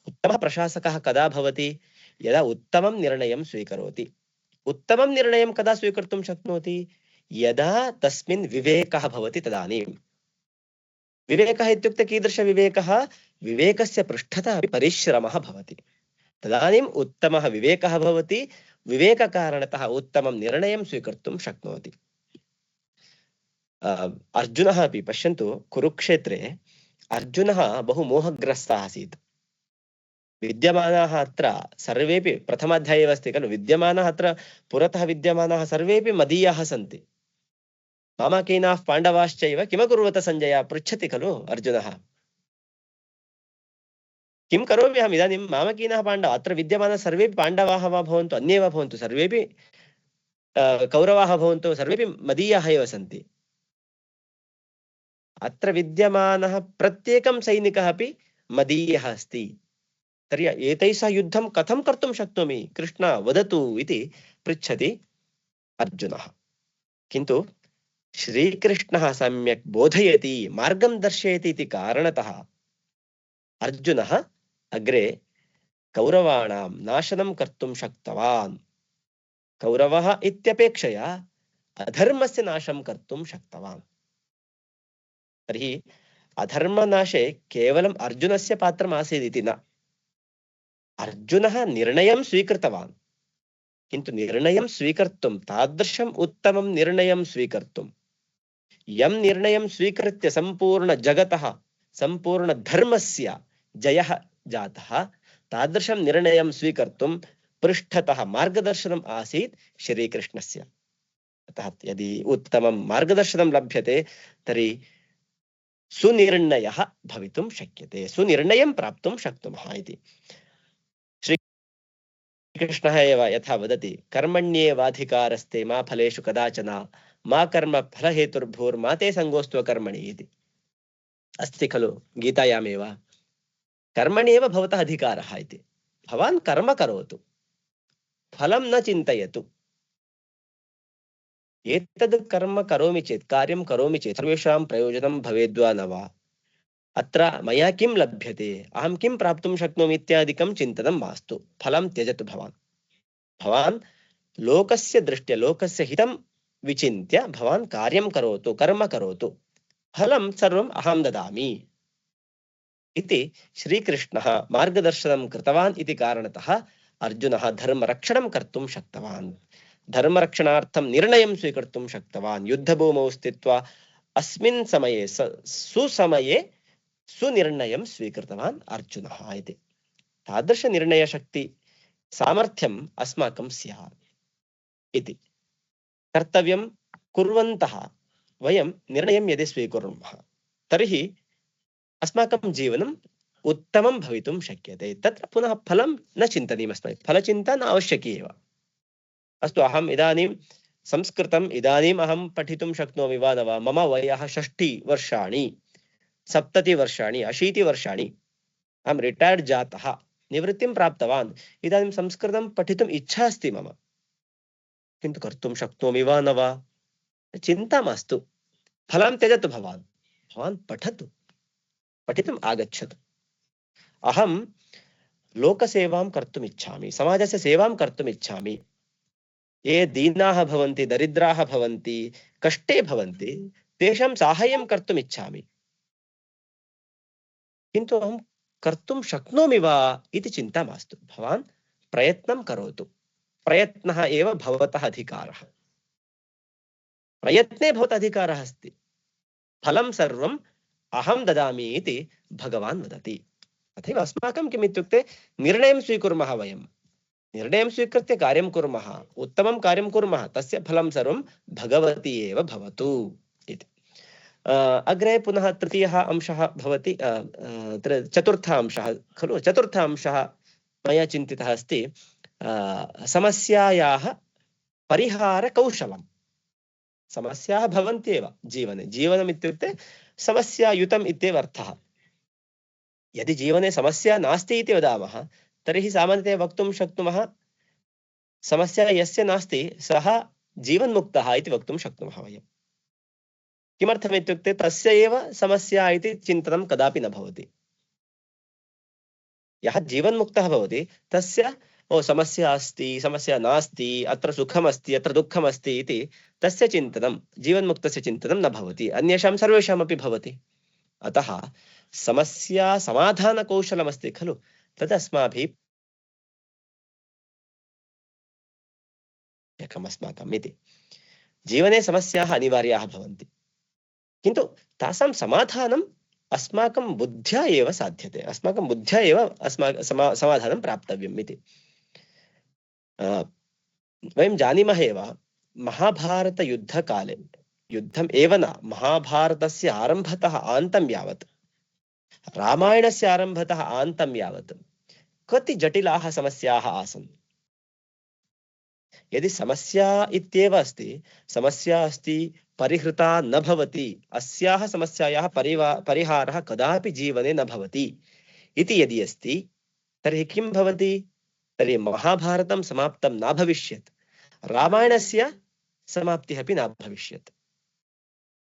उत्तमः प्रशासकः कदा भवति, यदा उत्तमं निर्णयं स्वीकरोति। उत्तमं निर्णयं कदा स्वीकर्तुं शक्नोति, यदा तस्मिन् विवेकः भवति तदानीं। विवेकः इत्युक्ते कीदृशविवेकः, विवेकस्य पृष्ठतः अपि परिश्रमः भवति, तदानीम् उत्तमः विवेकः भवति, विवेककारणतः उत्तमं निर्णयं स्वीकर्तुं शक्नोति। अर्जुनः अपि पश्यन्तु, कुरुक्षेत्रे अर्जुनः बहु मोहग्रस्तः आसीत्। विद्यमानाः अत्र सर्वेपि, प्रथमाध्याये एव अस्ति खलु, विद्यमानाः अत्र पुरतः विद्यमानाः सर्वेपि मदीयाः सन्ति। मामकीनाः पाण्डवाश्चैव किमकुर्वत सञ्जय पृच्छति खलु अर्जुनः। किं करोमि अहम् इदानीं, मामकीनाः पाण्डवाः, अत्र विद्यमानाः सर्वेपि पाण्डवाः वा भवन्तु, अन्ये वा भवन्तु, सर्वेपि कौरवाः भवन्तु, सर्वेपि मदीयाः एव सन्ति। अत्र विद्यमानः प्रत्येकं सैनिकः अपि मदीयः अस्ति, तर्हि एतैः सह युद्धं कथं कर्तुं शक्नोमि, कृष्ण वदतु इति पृच्छति अर्जुनः। किन्तु श्रीकृष्णः सम्यक् बोधयति, मार्गं दर्शयति इति कारणतः अर्जुनः अग्रे कौरवाणां नाशनं कर्तुं शक्तवान्। कौरवः इत्यपेक्षया अधर्मस्य नाशं कर्तुं शक्तवान्। तर्हि अधर्मनाशे केवलम् अर्जुनस्य पात्रम् आसीत् इति न, अर्जुनः निर्णयं स्वीकृतवान्, किन्तु निर्णयं स्वीकर्तुं तादृशम् उत्तमं निर्णयं स्वीकर्तुं यं निर्णयं स्वीकृत्य संपूर्ण जगतः संपूर्ण धर्मस्य जयः जातः, तादृशं निर्णयं स्वीकर्तुं पृष्ठतः मार्गदर्शनम् आसीत् श्रीकृष्णस्य। अतः यदि उत्तमं मार्गदर्शनं लभ्यते तर्हि सुनिर्णयः भवितुं शक्यते, सुनिर्णयं प्राप्तुं शक्नुमः इति। श्रीकृष्णः एव यथा वदति, कर्मण्येवाधिकारस्ते मा फलेषु कदाचन मा कर्म फलहेतुर्भूर्मा ते संगोऽस्त्व कर्मणि इति अस्ति खलु गीतायामेव। कर्मणि एव भवतः अधिकारः इति। भवान् कर्म करोतु, फलं न चिन्तयतु। एतद् कर्म करोमि चेत्, कार्यं करोमि चेत् सर्वेषां प्रयोजनं भवेद्वा न वा, अत्र मया किं लभ्यते, अहं किं प्राप्तुं शक्नोमि इत्यादिकं चिन्तनं मास्तु। फलं त्यजतु। भवान् लोकस्य दृष्ट्या लोकस्य हितं विचिन्त्य भवान् कार्यं करोतु, कर्म करोतु, फलं सर्वम् अहं ददामि इति श्रीकृष्णः मार्गदर्शनं कृतवान् इति कारणतः अर्जुनः धर्मरक्षणं कर्तुं शक्तवान्, धर्मरक्षणार्थं निर्णयं स्वीकर्तुं शक्तवान्। युद्धभूमौ स्थित्वा अस्मिन् समये सुसमये सुनिर्णयं स्वीकृतवान् अर्जुनः इति। तादृश निर्णयशक्ति सामर्थ्यम् अस्माकं स्यात् इति। कर्तव्यं कुर्वन्तः वयं निर्णयं यदि स्वीकुर्मः तर्हि अस्माकं जीवनम् उत्तमं भवितुं शक्यते। तत्र पुनः फलं न चिन्तनीयम् अस्माभिः, फलचिन्ता न आवश्यकी एव। अस्तु, अहम् इदानीं संस्कृतम् इदानीम् अहं पठितुं शक्नोमि वा न वा, मम वयः 60 वर्षाणि 70 वर्षाणि 80 वर्षाणि, अहं रिटैर्ड् जातः, निवृत्तिं प्राप्तवान्, इदानीं संस्कृतं पठितुम् इच्छा अस्ति मम, किन्तु कर्तुं शक्नोमि वा न वा, चिन्ता मास्तु। फलं त्यजतु। भवान् पठतु, पठितुम् आगच्छतु। अहं लोकसेवां कर्तुम् इच्छामि, समाजस्य सेवां कर्तुम् इच्छामि। ये दीनाः भवन्ति, दरिद्राः भवन्ति, कष्टे भवन्ति, तेषां साहाय्यं कर्तुम् इच्छामि, किन्तु अहं कर्तुं शक्नोमि वा इति चिन्ता मास्तु। भवान् प्रयत्नं करोतु। प्रयत्नः एव भवतः अधिकारः। प्रयत्ने भवतः अधिकारः अस्ति। फलं सर्वम् अहं ददामि इति भगवान् वदति। तथैव अस्माकं किम् इत्युक्ते, निर्णयं स्वीकुर्मः, वयं निर्णयं स्वीकृत्य कार्यं कुर्मः, उत्तमं कार्यं कुर्मः, तस्य फलं सर्वं भगवती एव भवतु इति। अग्रे पुनः तृतीयः अंशः भवति, चतुर्थः अंशः खलु। चतुर्थः अंशः मया चिन्तितः अस्ति, समस्यायाः परिहारकौशलं। समस्याः भवन्ति एव जीवने, जीवनम् इत्युक्ते समस्यायुतम् इत्येव अर्थः। यदि जीवने समस्या नास्ति इति वदामः तर्हि सामान्यतया वक्तुं शक्नुमः, समस्या यस्य नास्ति सः जीवन्मुक्तः इति वक्तुं शक्नुमः वयं। किमर्थम् इत्युक्ते तस्य एव समस्या इति चिन्तनं कदापि न भवति। यः जीवन्मुक्तः भवति तस्य समस्या अस्ति, समस्या नास्ति, अत्र सुखम् अस्ति, अत्र दुःखम् अस्ति इति तस्य चिन्तनं, जीवन्मुक्तस्य चिन्तनं न भवति, अन्येषां सर्वेषामपि भवति। अतः समस्या समाधानकौशलमस्ति खलु, तद् अस्माभिः अस्माकम् इति। जीवने समस्याः अनिवार्याः भवन्ति, किन्तु तासां समाधानम् अस्माकं बुद्ध्या एव साध्यते, अस्माकं बुद्ध्या एव अस्माकं समाधानं प्राप्तव्यम् इति। वयं जानीमः एव, महाभारतयुद्धकाले, युद्धम् एव न, महाभारतस्य आरम्भतः आन्तं यावत्, रामायणस्य आरम्भतः आन्तं यावत् कति जटिलाः समस्याः आसन्। यदि समस्या इत्येव अस्ति, समस्या अस्ति, परिहृता न भवति, अस्याः समस्यायाः परिहारः कदापि जीवने न भवति इति यदि अस्ति, तर्हि किं भवति? तर्हि महाभारतं समाप्तं न भविष्यत्, रामायणस्य समाप्तिः अपि न भविष्यत्।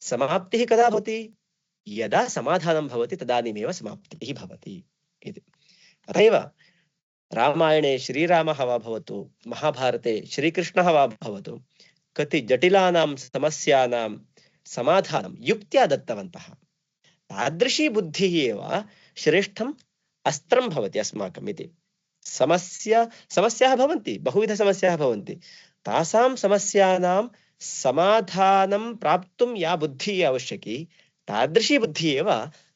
समाप्तिः कदा भवति? यदा समाधानं भवति तदानीमेव समाप्तिः भवति इति। अतएव रामायणे श्रीरामः वा भवतु, महाभारते श्रीकृष्णः वा भवतु, कति जटिलानां समस्यानां समाधानं युक्त्या दत्तवन्तः। तादृशी बुद्धिः एव श्रेष्ठम् अस्त्रं भवति अस्माकम् इति। समस्याः भवन्ति, बहुविधसमस्याः भवन्ति, तासां समस्यानां समाधानं प्राप्तुं या बुद्धिः आवश्यकी तादृशी बुद्धिः एव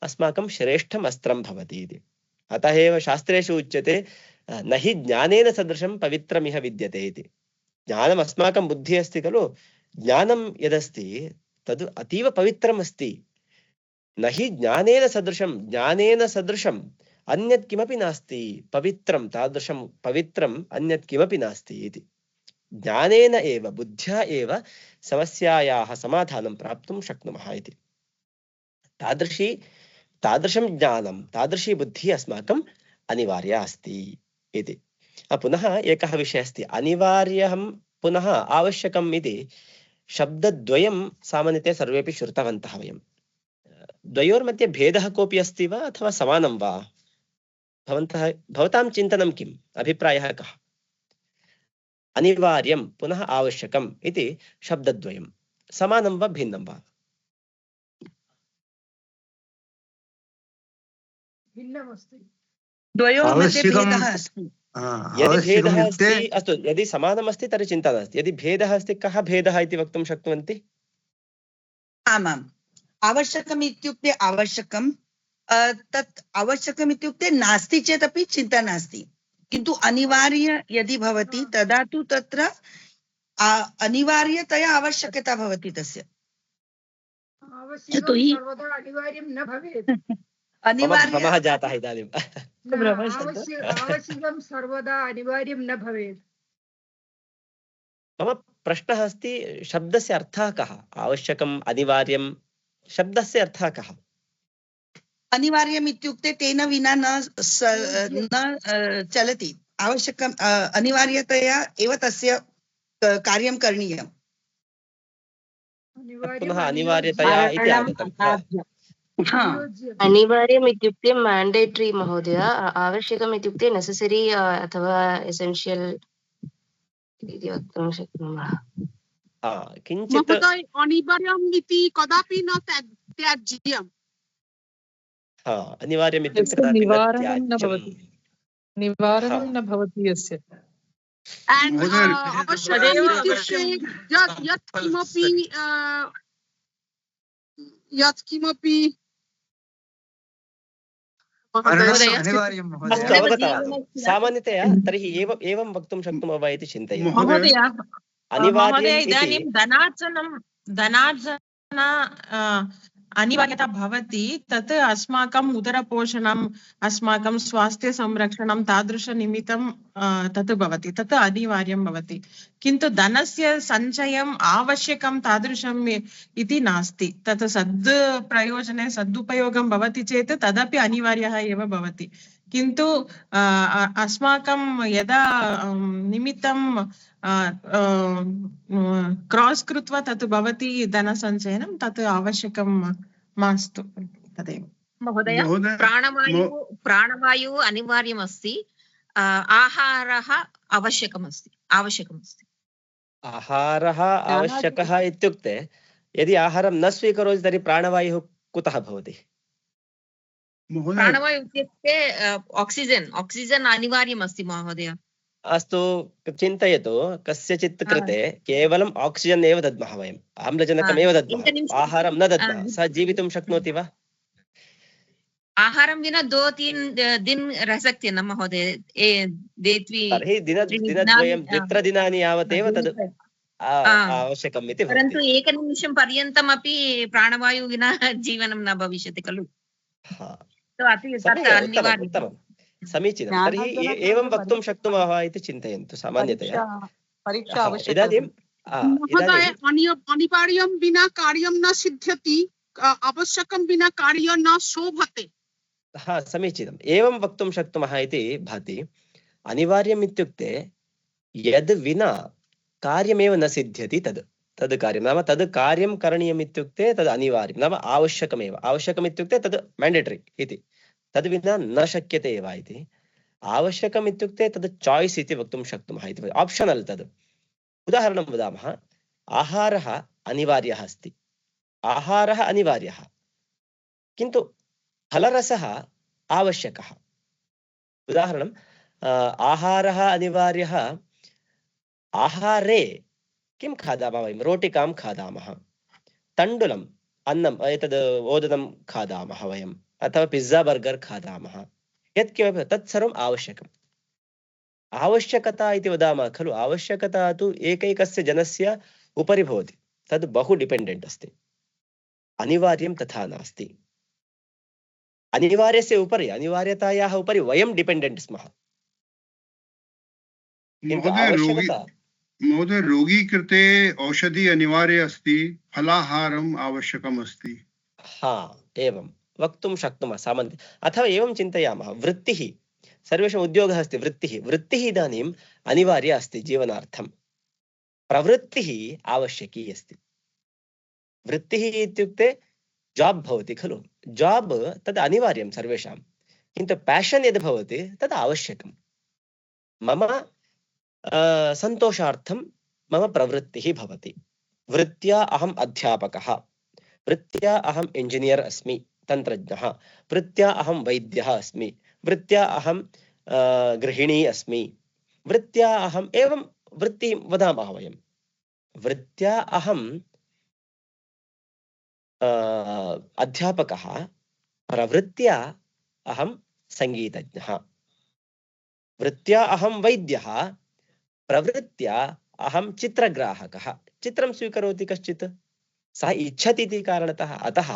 अस्माकं श्रेष्ठम् अस्त्रं भवति इति। अतः एव शास्त्रेषु उच्यते न हि ज्ञानेन सदृशं पवित्रमिह विद्यते इति। ज्ञानम् अस्माकं बुद्धिः अस्ति खलु, ज्ञानं यदस्ति तद् अतीव पवित्रम् अस्ति। न हि ज्ञानेन सदृशम् अन्यत् किमपि नास्ति, पवित्रं तादृशं पवित्रम् अन्यत् किमपि नास्ति इति। ज्ञानेन एव बुद्ध्या एव समस्यायाः समाधानं प्राप्तुं शक्नुमः इति। तादृशं ज्ञानं, तादृशी बुद्धिः अस्माकम् अनिवार्या अस्ति इति। पुनः एकः विषयः अस्ति, अनिवार्यं पुनः आवश्यकम् इति शब्दद्वयं सामान्यतया सर्वेपि श्रुतवन्तः वयं। द्वयोर्मध्ये भेदः कोऽपि अस्ति वा अथवा समानं वा? भवतां चिन्तनं किम्, अभिप्रायः कः? अनिवार्यं पुनः आवश्यकम् इति शब्दद्वयं समानं वा भिन्नं वा? भिन्नमस्ति। द्वयोर्मध्ये भेदः अस्ति। यदि भेदः अस्ति, अस्तु, यदि समानम् अस्ति तर्हि चिन्ता नास्ति। यदि भेदः अस्ति, कः भेदः इति वक्तुं शक्नुवन्ति? आमाम्, आवश्यकम् इत्युक्ते आवश्यकं, तत् आवश्यकम् इत्युक्ते नास्ति चेदपि चिन्ता नास्ति, किन्तु अनिवार्य यदि भवति तदा तु तत्र अनिवार्यतया आवश्यकता भवति तस्य। सर्वदा अनिवार्यं न भवेत्। भ्रमः जातः इदानीं। आवश्यकं सर्वदा अनिवार्यं न भवेत्। मम प्रश्नः अस्ति, शब्दस्य अर्थः कः? आवश्यकम्, अनिवार्यं, शब्दस्य अर्थः कः? अनिवार्यम् इत्युक्ते तेन विना न चलति। आवश्यकम्, अनिवार्यतया एव तस्य कार्यं करणीयम्। पुनः अनिवार्यतया इति आगतम्। अनिवार्यम् इत्युक्ते मैंडेटरी महोदय, आवश्यकम् इत्युक्ते नेसेसरी अथवा एसेन्शियल् इति वक्तुं शक्नुमः। किञ्चित् अनिवार्यम् इति कदापि न त्याज्यम्। अनिवार्यम् इत्युक्ते निवारणं न भवति यस्य। यत् किमपि सामान्यतया तर्हि एवं वक्तुं शक्नुमः वा इति चिन्तयामि। महोदय, इदानीं धनार्जन अनिवार्यता भवति, तत् अस्माकम् उदरपोषणम्, अस्माकं स्वास्थ्य संरक्षणं तादृशनिमित्तं तत् भवति, तत् अनिवार्यं भवति। किन्तु धनस्य सञ्चयम् आवश्यकं तादृशम् इति नास्ति। तत् सद्प्रयोजने सदुपयोगं भवति चेत् तदपि अनिवार्यः एव भवति। किन्तु अस्माकं यदा निमित्तं क्रॉस् कृत्वा तत् भवति धनसञ्चयनं, तत् आवश्यकं मास्तु तदेव। महोदय, प्राणवायु अनिवार्यमस्ति, आहारः आवश्यकमस्ति। आहारः आवश्यकः इत्युक्ते यदि आहारं न स्वीकरोति तर्हि प्राणवायुः कुतः भवति? प्राणवायु इत्युक्ते ऑक्सीजन अनिवार्यमस्ति महोदय। अस्तु, चिन्तयतु, कस्यचित् कृते केवलम् ऑक्सीजन एव दद्मः वयम्, आम्लजनकम् एव दद्मः, आहारं न दद्मः, सः जीवितुं शक्नोति वा? आहारं विना 2-3 दिन रह सकते न महोदय। तर्हि दिनद्वयं 2-3 दिनानि यावदेव तद् आवश्यकम् इति भवति। परन्तु एकनिमिषं पर्यन्तमपि प्राणवायु विना जीवनं न भविष्यति खलु। समीचीनं। तर्हि एवं वक्तुं शक्नुमः वा इति चिन्तयन्तु सामान्यतया। इदानीं अनिवार्यं विना कार्यं न सिद्ध्यति, आवश्यकं विना कार्यं न शोभते। समीचीनम्, एवं वक्तुं शक्नुमः इति भाति। अनिवार्यम् इत्युक्ते यद् विना कार्यमेव न सिद्ध्यति तद् कार्यं, नाम तद् कार्यं करणीयम् इत्युक्ते तद् अनिवार्यं, नाम आवश्यकमेव। आवश्यकम् इत्युक्ते तद् मैंडेटरी इति, तद् विना न शक्यते एव इति। आवश्यकम् इत्युक्ते तद् चाय्स् इति वक्तुं शक्नुमः इति, आप्शनल् तद्। उदाहरणं वदामः, आहारः अनिवार्यः अस्ति, आहारः अनिवार्यः, किन्तु फलरसः आवश्यकः। उदाहरणं आहारः अनिवार्यः, आहारे किं खादामः वयं? रोटिकां खादामः, तण्डुलम् अन्नम् एतद् ओदनं खादामः वयम्, अथवा पिज़्ज़ा बर्गर् खादामः, यत्किमपि तत्सर्वम् आवश्यकम्। आवश्यकता इति वदामः खलु, आवश्यकता तु एकैकस्य जनस्य उपरि भवति, तद् बहु डिपेण्डेण्ट् अस्ति। अनिवार्यं तथा नास्ति। अनिवार्यस्य उपरि, अनिवार्यतायाः उपरि वयं डिपेण्डेण्ट् स्मः। किन्तु आवश्यकता महोदय, रोगी कृते औषधि अनिवार्य अस्ति, फलाहारम् आवश्यकम् अस्ति। हा, एवं वक्तुं शक्नुमः सामान्यतः। अथवा एवं चिन्तयामः, वृत्तिः, सर्वेषाम् उद्योगः अस्ति, वृत्तिः इदानीम् अनिवार्या अस्ति जीवनार्थं। प्रवृत्तिः आवश्यकी अस्ति। वृत्तिः इत्युक्ते जाब् भवति खलु, जाब् तद् अनिवार्यं सर्वेषां, किन्तु पैशन् यद् भवति तद् आवश्यकं। मम सन्तोषार्थं मम प्रवृत्तिः भवति। वृत्त्या अहम् अध्यापकः, वृत्त्या अहम् इंजिनियर् अस्मि, तन्त्रज्ञः, वृत्त्या अहं वैद्यः अस्मि, वृत्त्या अहं गृहिणी अस्मि, वृत्त्या अहम्, एवं वृत्तिं वदामः वयं। वृत्त्या अहं अध्यापकः, प्रवृत्त्या अहं सङ्गीतज्ञः, वृत्त्या अहं वैद्यः, प्रवृत्त्या अहं चित्रग्राहकः। चित्रं स्वीकरोति कश्चित्, सः इच्छति इति कारणतः। अतः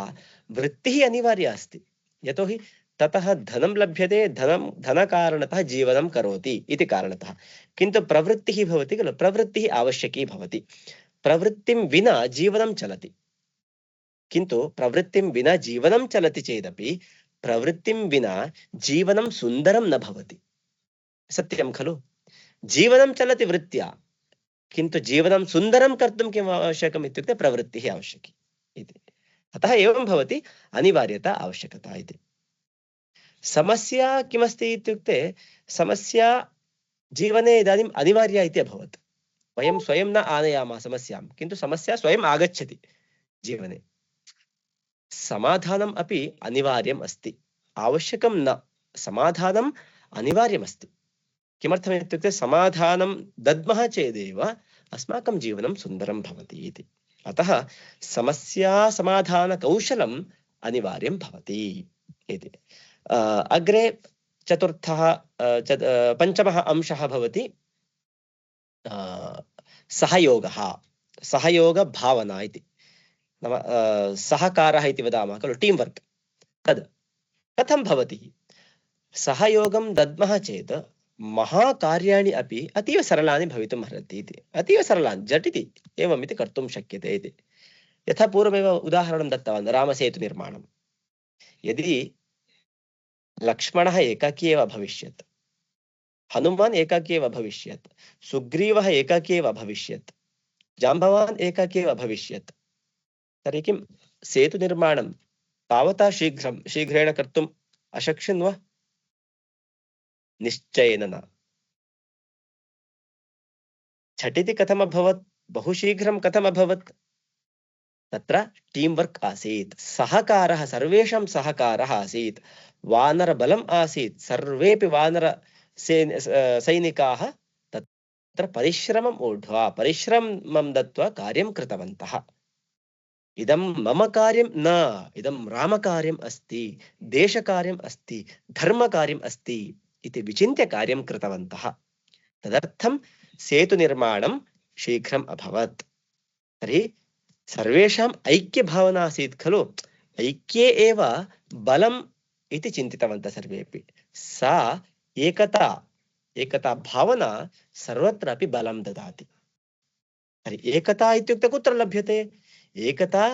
वृत्तिः अनिवार्या अस्ति, यतोहि ततः धनं लभ्यते, धनकारणतः जीवनं करोति इति कारणतः। किन्तु प्रवृत्तिः भवति खलु, प्रवृत्तिः आवश्यकी भवति। प्रवृत्तिं विना जीवनं चलति, किन्तु प्रवृत्तिं विना जीवनं चलति चेदपि प्रवृत्तिं विना जीवनं सुन्दरं न भवति। सत्यं खलु? जीवनं चलति वृत्त्या, किन्तु जीवनं सुन्दरं कर्तुं किम् आवश्यकम् इत्युक्ते प्रवृत्तिः आवश्यकी इति। अतः एवं भवति, अनिवार्यता आवश्यकता इति। समस्या किमस्ति इत्युक्ते, समस्या जीवने इदानीम् अनिवार्या इति अभवत्। वयं स्वयं न आनयामः समस्यां, किन्तु समस्या स्वयम् आगच्छति जीवने। समाधानम् अपि अनिवार्यम् अस्ति, आवश्यकं न। समाधानम् अनिवार्यम् अस्ति। किमर्थम् इत्युक्ते समाधानं दद्मः चेदेव अस्माकं जीवनं सुन्दरं भवति इति। अतः समस्या समाधानकौशलम् अनिवार्यं भवति इति। अग्रे पञ्चमः अंशः भवति सहयोगः, सहयोगभावना इति। नाम सहकारः इति वदामः खलु, टीम् वर्क्। तद् कथं भवति? सहयोगं दद्मः चेत् महाकार्याणि अपि अतीव सरलानि भवितुम् अर्हन्ति इति। अतीव सरलानि, झटिति एवम् इति कर्तुं शक्यते इति। यथा पूर्वमेव उदाहरणं दत्तवान्, रामसेतुनिर्माणं। यदि लक्ष्मणः एकाकी एव अभविष्यत्, हनुमान् एकाकी एव अभविष्यत्, सुग्रीवः एकाकी एव अभविष्यत्, जाम्बवान् एकाकी एव अभविष्यत्, तर्हि किं सेतुनिर्माणं तावता शीघ्रेण कर्तुम् अशक्यं वा? निश्चयेन न। झटिति कथम् अभवत्? बहु शीघ्रं कथम् अभवत्? तत्र टीम् वर्क् आसीत्, सहकारः, सर्वेषां सहकारः आसीत्, वानरबलम् आसीत्। सर्वेपि वानर सैनिकाः तत्र परिश्रमम् ऊढ्वा, परिश्रमं दत्वा कार्यं कृतवन्तः। इदं मम कार्यं न, इदं रामकार्यम् अस्ति, देशकार्यम् अस्ति, धर्मकार्यम् अस्ति इति विचिन्त्य कार्यं कृतवन्तः। तदर्थं सेतुनिर्माणं शीघ्रम् अभवत्। तर्हि सर्वेषाम् ऐक्यभावना आसीत् खलु, ऐक्ये एव बलम् इति चिन्तितवन्तः सर्वेपि। सा एकता भावना सर्वत्रापि बलं ददाति। तर्हि एकता इत्युक्ते कुत्र लभ्यते? एकता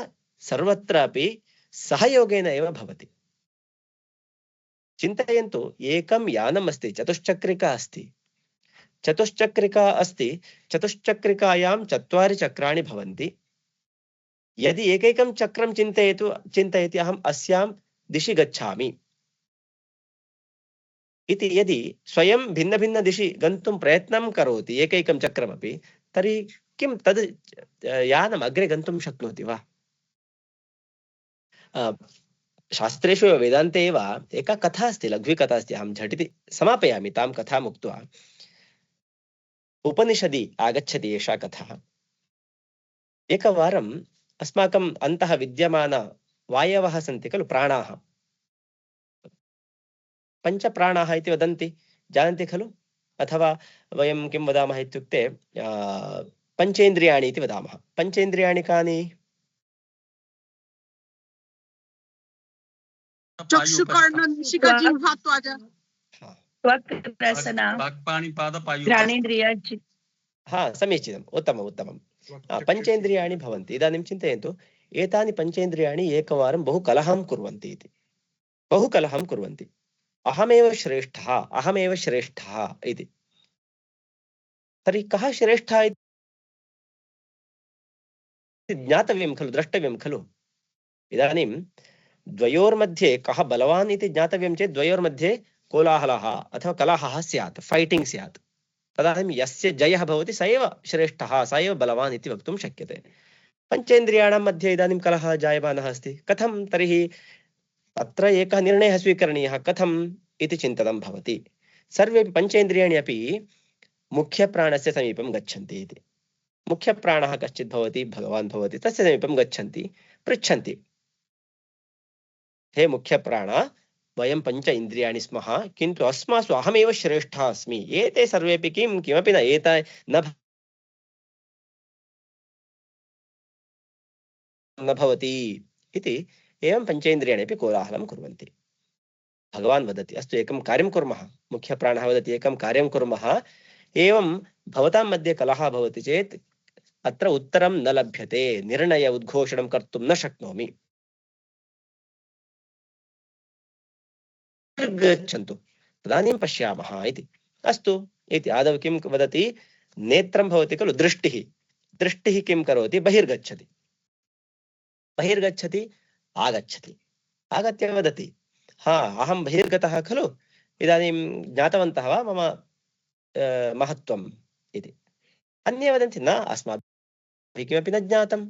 सर्वत्रापि सहयोगेन एव भवति। चिन्तयन्तु, एकं यानम् अस्ति, चतुश्चक्रिका अस्ति, चतुश्चक्रिकायां 4 चक्राणि भवन्ति। यदि एकैकं चक्रं चिन्तयति अहम् अस्यां दिशि गच्छामि इति, यदि स्वयं भिन्न भिन्न दिशि गन्तुं प्रयत्नं करोति एकैकं चक्रमपि, तर्हि किं तद् यानम् अग्रे गन्तुं शक्नोति वा? शास्त्रेषु वेदान्ते एव एका कथा अस्ति, लघ्वी कथा अस्ति, अहं झटिति समापयामि तां कथाम् उक्त्वा। उपनिषदि आगच्छति एषा कथा। एकवारम् अस्माकम् अन्तः विद्यमान वायवः सन्ति खलु, प्राणाः, पञ्चप्राणाः इति वदन्ति, जानन्ति खलु? अथवा वयं किं वदामः इत्युक्ते पञ्चेन्द्रियाणि इति वदामः। पञ्चेन्द्रियाणि कानि? समीचीनम्, उत्तमम् उत्तमम्। पञ्चेन्द्रियाणि भवन्ति। इदानीं चिन्तयन्तु, एतानि पञ्चेन्द्रियाणि एकवारं बहु कलहं कुर्वन्ति इति, बहु कलहं कुर्वन्ति। अहमेव श्रेष्ठः, अहमेव श्रेष्ठः इति। तर्हि कः श्रेष्ठः इति ज्ञातव्यं खलु, द्रष्टव्यं खलु। इदानीं द्वयोर्मध्ये कः बलवान् इति ज्ञातव्यं चेत् द्वयोर्मध्ये कोलाहलः अथवा कलहः स्यात्, फैटिङ्ग् स्यात्। तदानीं यस्य जयः भवति स एव श्रेष्ठः, स एव बलवान् इति वक्तुं शक्यते। पञ्चेन्द्रियाणां मध्ये इदानीं कलहः जायमानः अस्ति, कथं तर्हि? अत्र एकः निर्णयः स्वीकरणीयः, कथम् इति चिन्तनं भवति। सर्वेपि पञ्चेन्द्रियाणि अपि मुख्यप्राणस्य समीपं गच्छन्ति इति। मुख्यप्राणः कश्चित् भवति, भगवान् भवति, तस्य समीपं गच्छन्ति, पृच्छन्ति, हे मुख्यप्राण, वयं पञ्च इन्द्रियाणि स्मः, किन्तु अस्मासु अहमेव श्रेष्ठः अस्मि, एते सर्वेपि किमपि न एते न भवति इति। एवं पञ्चेन्द्रियाणि अपि कोलाहलं कुर्वन्ति। भगवान् वदति, अस्तु एकं कार्यं कुर्मः। मुख्यप्राणः वदति, एकं कार्यं कुर्मः, एवं भवतां मध्ये कलहः भवति चेत् अत्र उत्तरं न लभ्यते, निर्णय उद्घोषणं कर्तुं न शक्नोमि, गच्छन्तु, तदानीं पश्यामः इति। अस्तु इति आदौ किं वदति? नेत्रं भवति खलु, दृष्टिः। दृष्टिः किं करोति? बहिर्गच्छति, बहिर्गच्छति, आगच्छति, आगत्य वदति, हा अहं बहिर्गतः खलु, इदानीं ज्ञातवन्तः वा मम महत्त्वम् इति। अन्ये वदन्ति, न, अस्माभिः किमपि न ज्ञातं।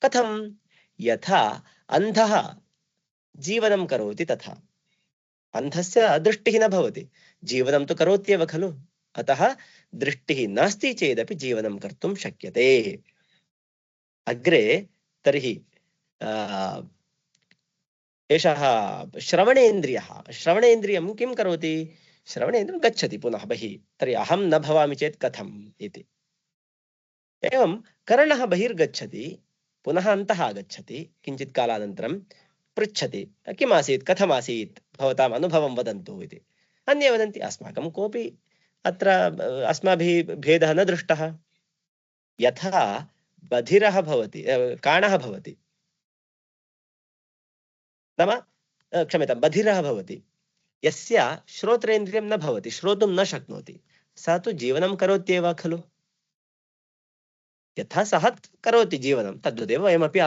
कथं? यथा अन्धः जीवनं करोति तथा। अन्धस्य दृष्टिः न भवति, जीवनं तु करोत्येव खलु। अतः दृष्टिः नास्ति चेदपि जीवनं कर्तुं शक्यते। अग्रे तर्हि एषः श्रवणेन्द्रियः, श्रवणेन्द्रियं किं करोति? श्रवणेन्द्रियं गच्छति पुनः बहिः। तर्हि अहं न भवामि चेत् कथम् इति। एवं कर्णः बहिर्गच्छति, पुनः अन्तः आगच्छति, किञ्चित् कालानन्तरं पृच्छति, किम् आसीत्, कथम् आसीत्, भवताम् अनुभवं वदन्तु इति। अन्ये वदन्ति, अस्माकं कोऽपि अत्र अस्माभिः भेदः न दृष्टः। यथा बधिरः भवति, काणः भवति, नाम क्षम्यतां, बधिरः भवति, यस्य श्रोत्रेन्द्रियं न भवति, श्रोतुं न शक्नोति, सः तु जीवनं करोत्येव खलु। यथा सः करोति जीवनं, तद्वदेव वयमपि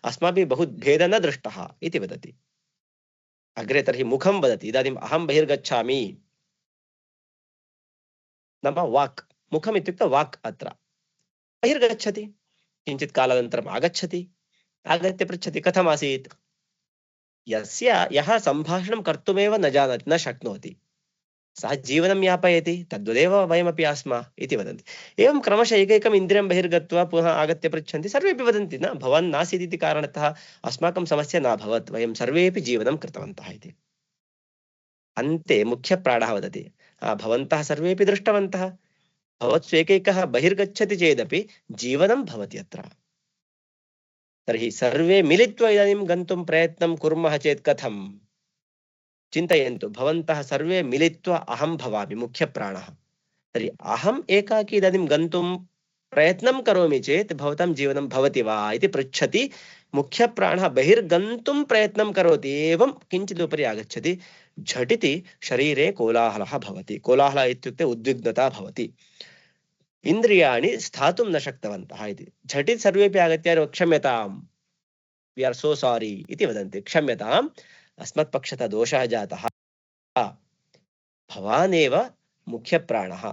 अस्माभिः बहु भेदः न दृष्टः इति वदति। अग्रे तर्हि मुखं वदति, इदानीम् अहं बहिर्गच्छामि, नाम वाक्, मुखम् इत्युक्ते वाक्, अत्र बहिर्गच्छति, किञ्चित् कालानन्तरम् आगच्छति, आगत्य पृच्छति, कथम् आसीत्। यः सम्भाषणं कर्तुमेव न जानाति, न शक्नोति, सः जीवनं यापयति, तद्वदेव वयमपि आस्म इति वदन्ति। एवं क्रमशः एकैकम् इन्द्रियं बहिर्गत्वा पुनः आगत्य पृच्छन्ति, सर्वेपि वदन्ति, न, भवान् नासीत् इति कारणतः अस्माकं समस्या न अभवत्, वयं सर्वेपि जीवनं कृतवन्तः इति। अन्ते मुख्यप्राणः वदति, भवन्तः सर्वेपि दृष्टवन्तः, भवत्सु एकैकः बहिर्गच्छति चेदपि जीवनं भवति अत्र। तर्हि सर्वे मिलित्वा इदानीं गन्तुं प्रयत्नं कुर्मः चेत् कथम्? चिन्तयन्तु, भवन्तः सर्वे मिलित्वा अहं भवामि, मुख्यप्राणः। तर्हि अहम् एकाकी इदानीं गन्तुं प्रयत्नं करोमि चेत् भवतां जीवनं भवति वा इति पृच्छति। मुख्यप्राणः बहिर्गन्तुं प्रयत्नं करोति, एवं किञ्चित् उपरि आगच्छति, झटिति शरीरे कोलाहलः भवति। कोलाहलः इत्युक्ते उद्विग्नता भवति, इन्द्रियाणि स्थातुं न शक्तवन्तः इति। झटिति सर्वेपि आगत्य क्षम्यतां, वि आर् सो सारी इति वदन्ति, क्षम्यताम्, अस्मत्पक्षतः दोषः जातः, भवानेव मुख्यप्राणः,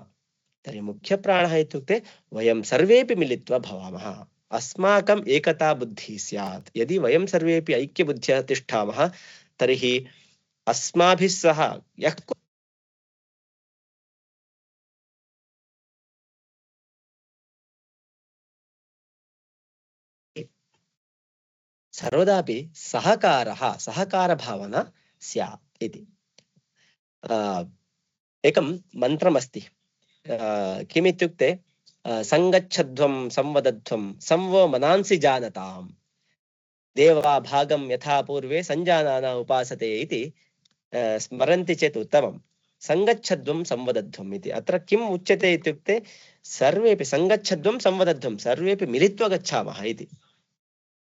तर्हि मुख्यप्राणः इत्युक्ते वयं सर्वेपि मिलित्वा भवामः, अस्माकम् एकता बुद्धिः स्यात्। यदि वयं सर्वेपि ऐक्यबुद्ध्या तिष्ठामः तर्हि अस्माभिः सह यः सर्वदापि सहकारभावना स्यात् इति। एकं मन्त्रमस्ति, किमित्युक्ते संगच्छध्वं संवदध्वं संवो मनांसि जानताम्, देवा भागं यथा पूर्वे संजानाना उपासते इति स्मरन्ति चेत् उत्तमं। संगच्छध्वं संवदध्वम् इति अत्र किम् उच्यते इत्युक्ते सर्वेपि संगच्छध्वं संवदध्वं, सर्वेपि मिलित्वा गच्छामः इति।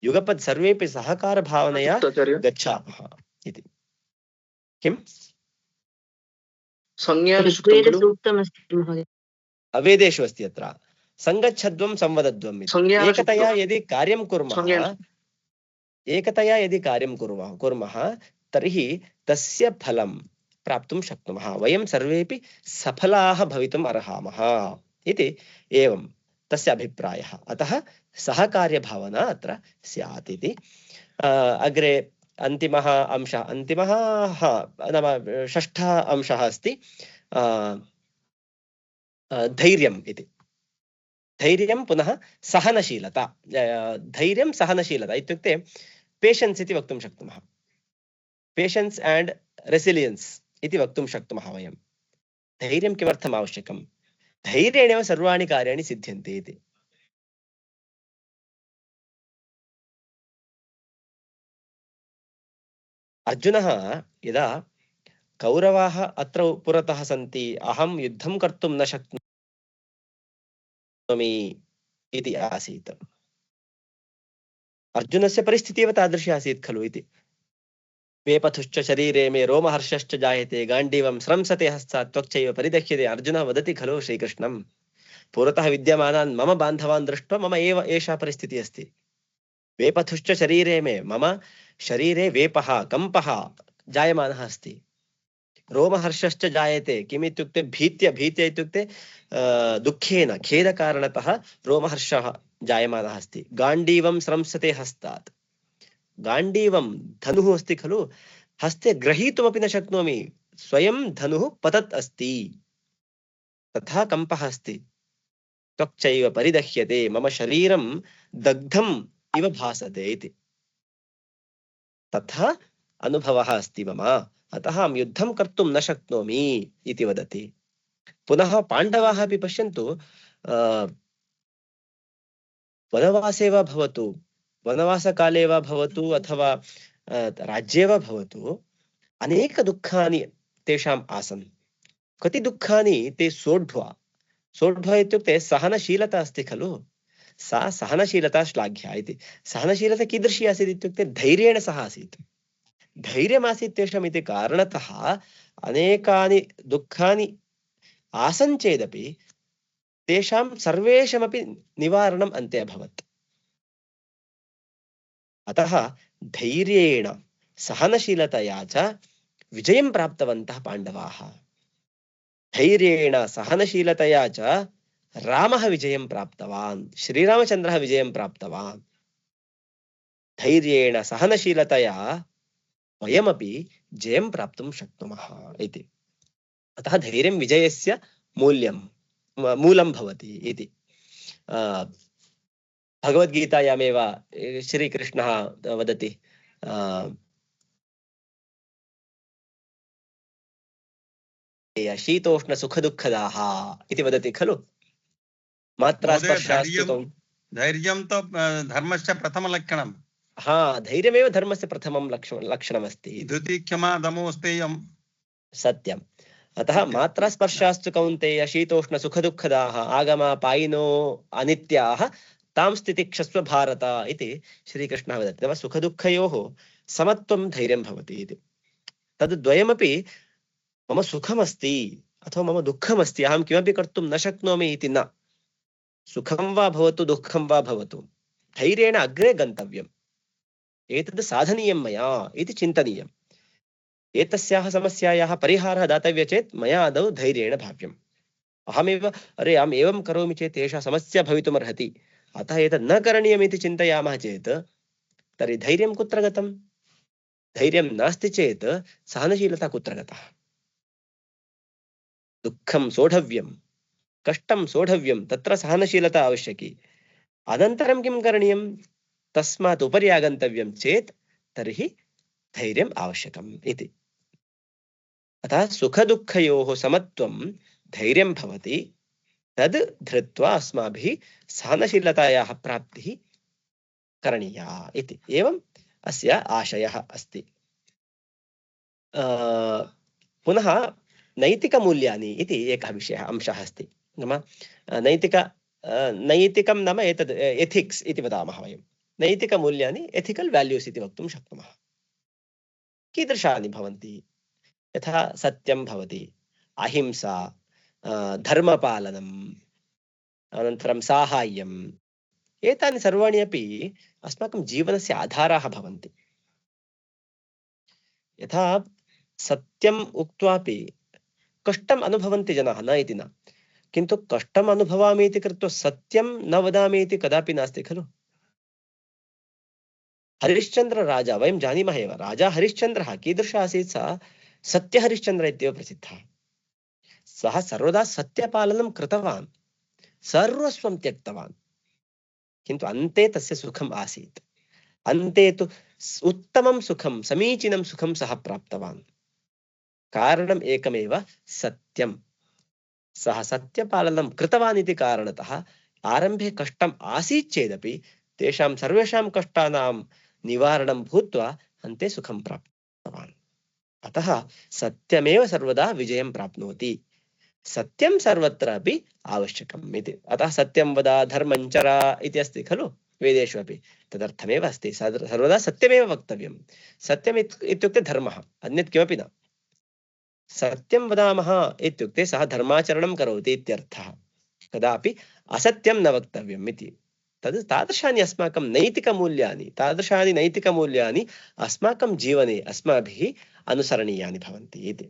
युगपत् सर्वेपि सहकारभावनया गच्छामः इति। किम् ऋग्वेदसूक्तमस्ति महोदय, अवेदेषु अस्ति अत्र संगच्छध्वं संवदध्वम् इति। एकतया यदि कार्यं कुर्मः तर्हि तस्य फलं प्राप्तुं शक्नुमः, वयं सर्वेपि सफलाः भवितुम् अर्हामः इति एवं तस्य अभिप्रायः। अतः सहकार्यभावना अत्र स्यात् इति। अग्रे अन्तिमः अंशः, नाम षष्ठः अंशः अस्ति धैर्यम् इति। धैर्यं पुनः सहनशीलता। धैर्यं सहनशीलता इत्युक्ते पेशेन्स् इति वक्तुं शक्नुमः। पेशेन्स् एंड रेसिलियन्स् इति वक्तुं शक्नुमः वयं। धैर्यं किमर्थम् आवश्यकं? धैर्येणेव सर्वाणि कार्याणि सिद्ध्यन्ति इति। अर्जुनः यदा कौरवाः अत्र पुरतः सन्ति, अहं युद्धं कर्तुं न शक्नोमि इति आसीत्। अर्जुनस्य परिस्थितिः एव तादृशी आसीत् खलु इति। वेपथुश्च शरीरे मे रोमहर्षश्च जायते, गाण्डीवं स्रंसते हस्तात् त्वक्चैव परिदह्यते। अर्जुनः वदति खलु श्रीकृष्णं, पुरतः विद्यमानान् मम बान्धवान् दृष्ट्वा मम एव एषा परिस्थितिः अस्ति। वेपथुश्च शरीरे मे, मम शरीरे वेपः कम्पः जायमानः अस्ति। रोमहर्षश्च जायते, किमित्युक्ते भीत्य इत्युक्ते दुःखेन खेदकारणतः रोमहर्षः जायमानः अस्ति। गाण्डीवं स्रंसते हस्तात्, गाण्डीवं धनुः अस्ति खलु, हस्ते ग्रहीतुमपि न शक्नोमि, स्वयं धनुः पतत् अस्ति, तथा कम्पः अस्ति। त्वक्चैव परिदह्यते, मम शरीरं दग्धम् इव भासते इति। तथा अनुभवः अस्ति मम, अतः अहं युद्धं कर्तुं न शक्नोमि इति वदति। पुनः पाण्डवाः अपि पश्यन्तु, वनवासे वा भवतु, वनवासकाले वा भवतु अथवा राज्ये वा भवतु, अनेक दुःखानि तेषाम् आसन्। कति दुःखानि ते सोढ्वा इत्युक्ते सहनशीलता अस्ति खलु, सा सहनशीलता श्लाघ्या इति। सहनशीलता कीदृशी आसीत् इत्युक्ते धैर्येण सह आसीत्। धैर्यमासीत् तेषाम् इति कारणतः अनेकानि दुःखानि आसन् चेदपि तेषां सर्वेषामपि निवारणम् अन्ते अभवत्। अतः धैर्येण सहनशीलतया च विजयं प्राप्तवन्तः पाण्डवाः। धैर्येण सहनशीलतया च रामः विजयं प्राप्तवान्, श्रीरामचन्द्रः विजयं प्राप्तवान्। धैर्येण सहनशीलतया वयमपि जयं प्राप्तुं शक्नुमः इति। अतः धैर्यं विजयस्य मूलं भवति इति। भगवद्गीतायामेव श्रीकृष्णः वदति, शीतोष्ण सुखदुःखदाः इति वदति खलु। मात्रा स्पर्शास्तु धैर्यं तु धर्मस्य प्रथमलक्षणं। हाँ, धैर्यमेव धर्मस्य प्रथमं लक्षणमस्ति। धृतिः क्षमा दमो स्थेयं। सत्यम्। अतः मात्रा स्पर्शास्तु कौन्तेय शीतोष्ण सुखदुःखदाः आगमापायिनो अनित्याः तां स्थितिक्षस्व भारत इति श्रीकृष्णः वदति। नाम सुखदुःखयोः समत्वं धैर्यं भवति इति। तद् द्वयमपि मम सुखमस्ति अथवा मम दुःखमस्ति, अहं किमपि कर्तुं न शक्नोमि इति न। सुखं वा भवतु दुःखं वा भवतु, धैर्येण अग्रे गन्तव्यम्। एतद् साधनीयं मया इति चिन्तनीयम्। एतस्याः समस्यायाः परिहारः दातव्यः चेत् मया आदौ धैर्येण भाव्यम्। अहमेव अरे अहम् एवं करोमि चेत् एषा समस्या भवितुमर्हति, अतः एतत् न करणीयमिति चिन्तयामः चेत् तर्हि धैर्यं कुत्र गतं? धैर्यं नास्ति चेत् सहनशीलता कुत्र गता? दुःखं सोढव्यं, कष्टं सोढव्यं, तत्र सहनशीलता आवश्यकी। अनन्तरं किं करणीयं? तस्मात् उपरि आगन्तव्यं चेत् तर्हि धैर्यम् आवश्यकम् इति। अतः सुखदुःखयोः समत्वं धैर्यं भवति, तद् धृत्वा अस्माभिः सहनशीलतायाः प्राप्तिः करणीया इति। एवम् अस्य आशयः अस्ति। पुनः नैतिकमूल्यानि इति एकः विषयः अंशः अस्ति। नाम नैतिकं नाम एतद् एथिक्स् इति वदामः वयं। नैतिकमूल्यानि एथिकल् वाल्यूस् इति वक्तुं शक्नुमः। कीदृशानि भवन्ति? यथा सत्यं भवति, अहिंसा, धर्मपालनम्, अनन्तरं साहाय्यम्, एतानि सर्वाणि अपि अस्माकं जीवनस्य आधाराः भवन्ति। यथा सत्यम् उक्त्वापि कष्टम् अनुभवन्ति जनाः, न इति न, किन्तु कष्टम् अनुभवामि इति कृत्वा सत्यं न वदामि इति कदापि नास्ति खलु। हरिश्चन्द्र राजा, वयं जानीमः एव, राजा हरिश्चन्द्रः कीदृशः आसीत्? सः सत्यहरिश्चन्द्र इत्येव प्रसिद्धः। सः सर्वदा सत्यपालनं कृतवान्, सर्वस्वं त्यक्तवान्, किन्तु अन्ते तस्य सुखम् आसीत्। अन्ते तु उत्तमं सुखं, समीचीनं सुखं सः प्राप्तवान्। कारणम् एकमेव, सत्यं। सः सत्यपालनं कृतवान् इति कारणतः आरम्भे कष्टम् आसीत् चेदपि तेषां सर्वेषां कष्टानां निवारणं भूत्वा अन्ते सुखं प्राप्तवान्। अतः सत्यमेव सर्वदा विजयं प्राप्नोति। सत्यं सर्वत्रापि आवश्यकम् इति। अतः सत्यं वद धर्मं चर इति अस्ति खलु वेदेषु अपि, तदर्थमेव अस्ति। सर्वदा सत्यमेव वक्तव्यं। सत्यम् इत्युक्ते धर्मः, अन्यत् किमपि न। सत्यं वदामः इत्युक्ते सः धर्माचरणं करोति इत्यर्थः। कदापि असत्यं न वक्तव्यम् इति। तादृशानि अस्माकं नैतिकमूल्यानि, तादृशानि नैतिकमूल्यानि अस्माकं जीवने अस्माभिः अनुसरणीयानि भवन्ति इति।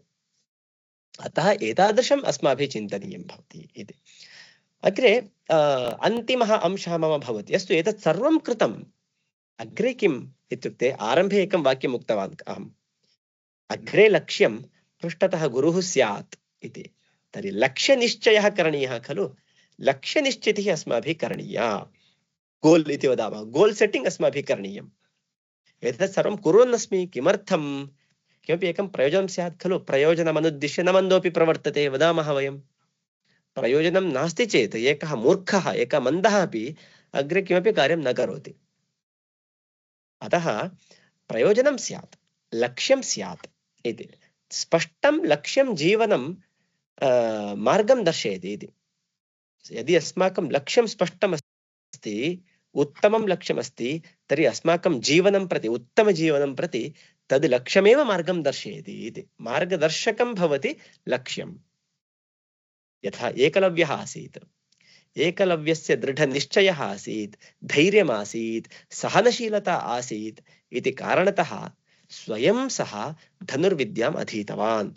अतः एतादृशम् अस्माभिः चिन्तनीयं भवति इति। अग्रे अन्तिमः अंशः मम भवति। अस्तु, एतत् सर्वं कृतम्, अग्रे किम् इत्युक्ते आरम्भे एकं वाक्यम् उक्तवान् अहम्, अग्रे लक्ष्यं पृष्ठतः गुरुः स्यात् इति। तर्हि लक्ष्यनिश्चयः करणीयः खलु। लक्ष्यनिश्चितिः अस्माभिः करणीया, गोल् इति वदामः, गोल् सेट्टिङ्ग् अस्माभिः करणीयम्। एतत् सर्वं कुर्वन्नस्मि, किमर्थं? किमपि एकं प्रयोजनं स्यात् खलु। प्रयोजनमनुद्दिश्य न मन्दोऽपि प्रवर्तते वदामः वयं। प्रयोजनं नास्ति चेत् एकः मूर्खः, एकः मन्दः अपि अग्रे किमपि कार्यं न करोति। अतः प्रयोजनं स्यात्, लक्ष्यं स्यात् इति। स्पष्टं लक्ष्यं जीवनं मार्गं दर्शयति इति। यदि अस्माकं लक्ष्यं स्पष्टम् अस्ति, उत्तमं लक्ष्यमस्ति, तर्हि अस्माकं जीवनं प्रति, उत्तमजीवनं प्रति तद् लक्ष्यमेव मार्गं दर्शयति इति। मार्गदर्शकं भवति लक्ष्यं। यथा एकलव्यः आसीत्, एकलव्यस्य दृढनिश्चयः आसीत्, धैर्यम् आसीत्, सहनशीलता आसीत् इति कारणतः स्वयं सः धनुर्विद्याम् अधीतवान्।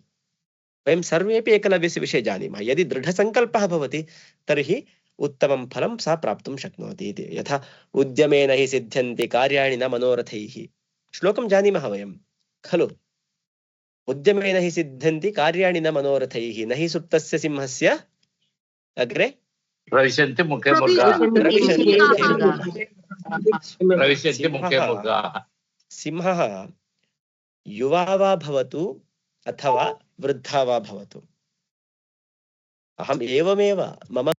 वयं सर्वेपि एकलव्यस्य विषये जानीमः। यदि दृढसङ्कल्पः भवति तर्हि उत्तमं फलं सः प्राप्तुं शक्नोति इति। यथा उद्यमेन हि सिद्ध्यन्ति कार्याणि न मनोरथैः, श्लोकं जानीमः वयं खलु। उद्यमेन हि सिद्ध्यन्ति कार्याणि न मनोरथैः, न हि सुप्तस्य सिंहस्य अग्रे प्रविशन्ति मुखे मृगाः। प्रविशन्ति मुखे मृगाः। सिंहः युवा वा भवतु अथवा वृद्धा वा भवतु, अहम् एवमेव मम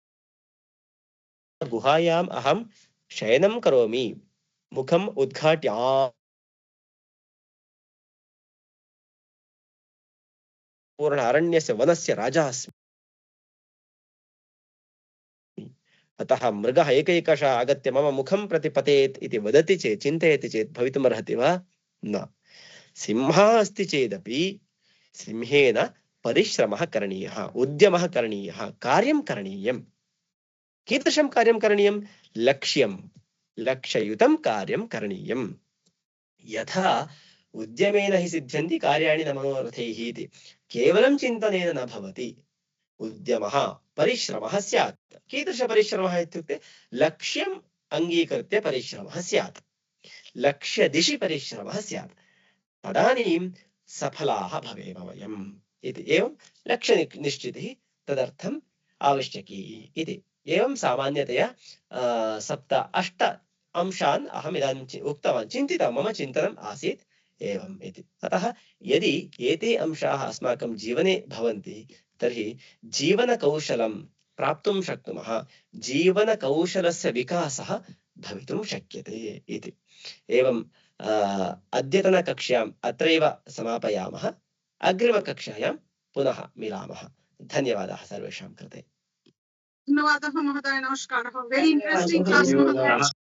गुहायाम् अहं शयनं करोमि, मुखम् उद्घाट्य पूर्ण अरण्यस्य वनस्य राजा अस्मि। अतः मृगः एकैकशः आगत्य मम मुखं प्रति पतेत् इति वदति चेत्, चिन्तयति चेत् भवितुमर्हति वा? न। सिंहः अस्ति चेदपि सिंहेन परिश्रमः करणीयः, उद्यमः करणीयः, कार्यं करणीयम्। कीदृशं कार्यं करणीयं? लक्ष्यं, लक्ष्ययुतं कार्यं करणीयम्। यथा उद्यमेन हि सिद्ध्यन्ति कार्याणि न मनोरथैः इति केवलं चिन्तनेन न भवति। उद्यमः परिश्रमः स्यात्। कीदृशपरिश्रमः इत्युक्ते लक्ष्यम् अङ्गीकृत्य परिश्रमः स्यात्, लक्ष्यदिशि परिश्रमः स्यात्, तदानीं सफलाः भवेम वयम् इति। एवं लक्ष्यनिश्चितिः तदर्थम् आवश्यकी इति। एवं सामान्यतया 7-8 अंशान् अहम् इदानीं उक्तवान्, चिन्तितवान्, मम चिन्तनम् आसीत् एवम् इति। अतः यदि एते अंशाः अस्माकं जीवने भवन्ति तर्हि जीवनकौशलं प्राप्तुं शक्नुमः, जीवनकौशलस्य विकासः भवितुं शक्यते इति। एवं अद्यतनकक्ष्याम् अत्रैव समापयामः, अग्रिमकक्षायां पुनः मिलामः। धन्यवादाः सर्वेषां कृते। धन्यवादः महोदय, नमस्कारः। वेरी इंटरेस्टिंग क्लास महोदय।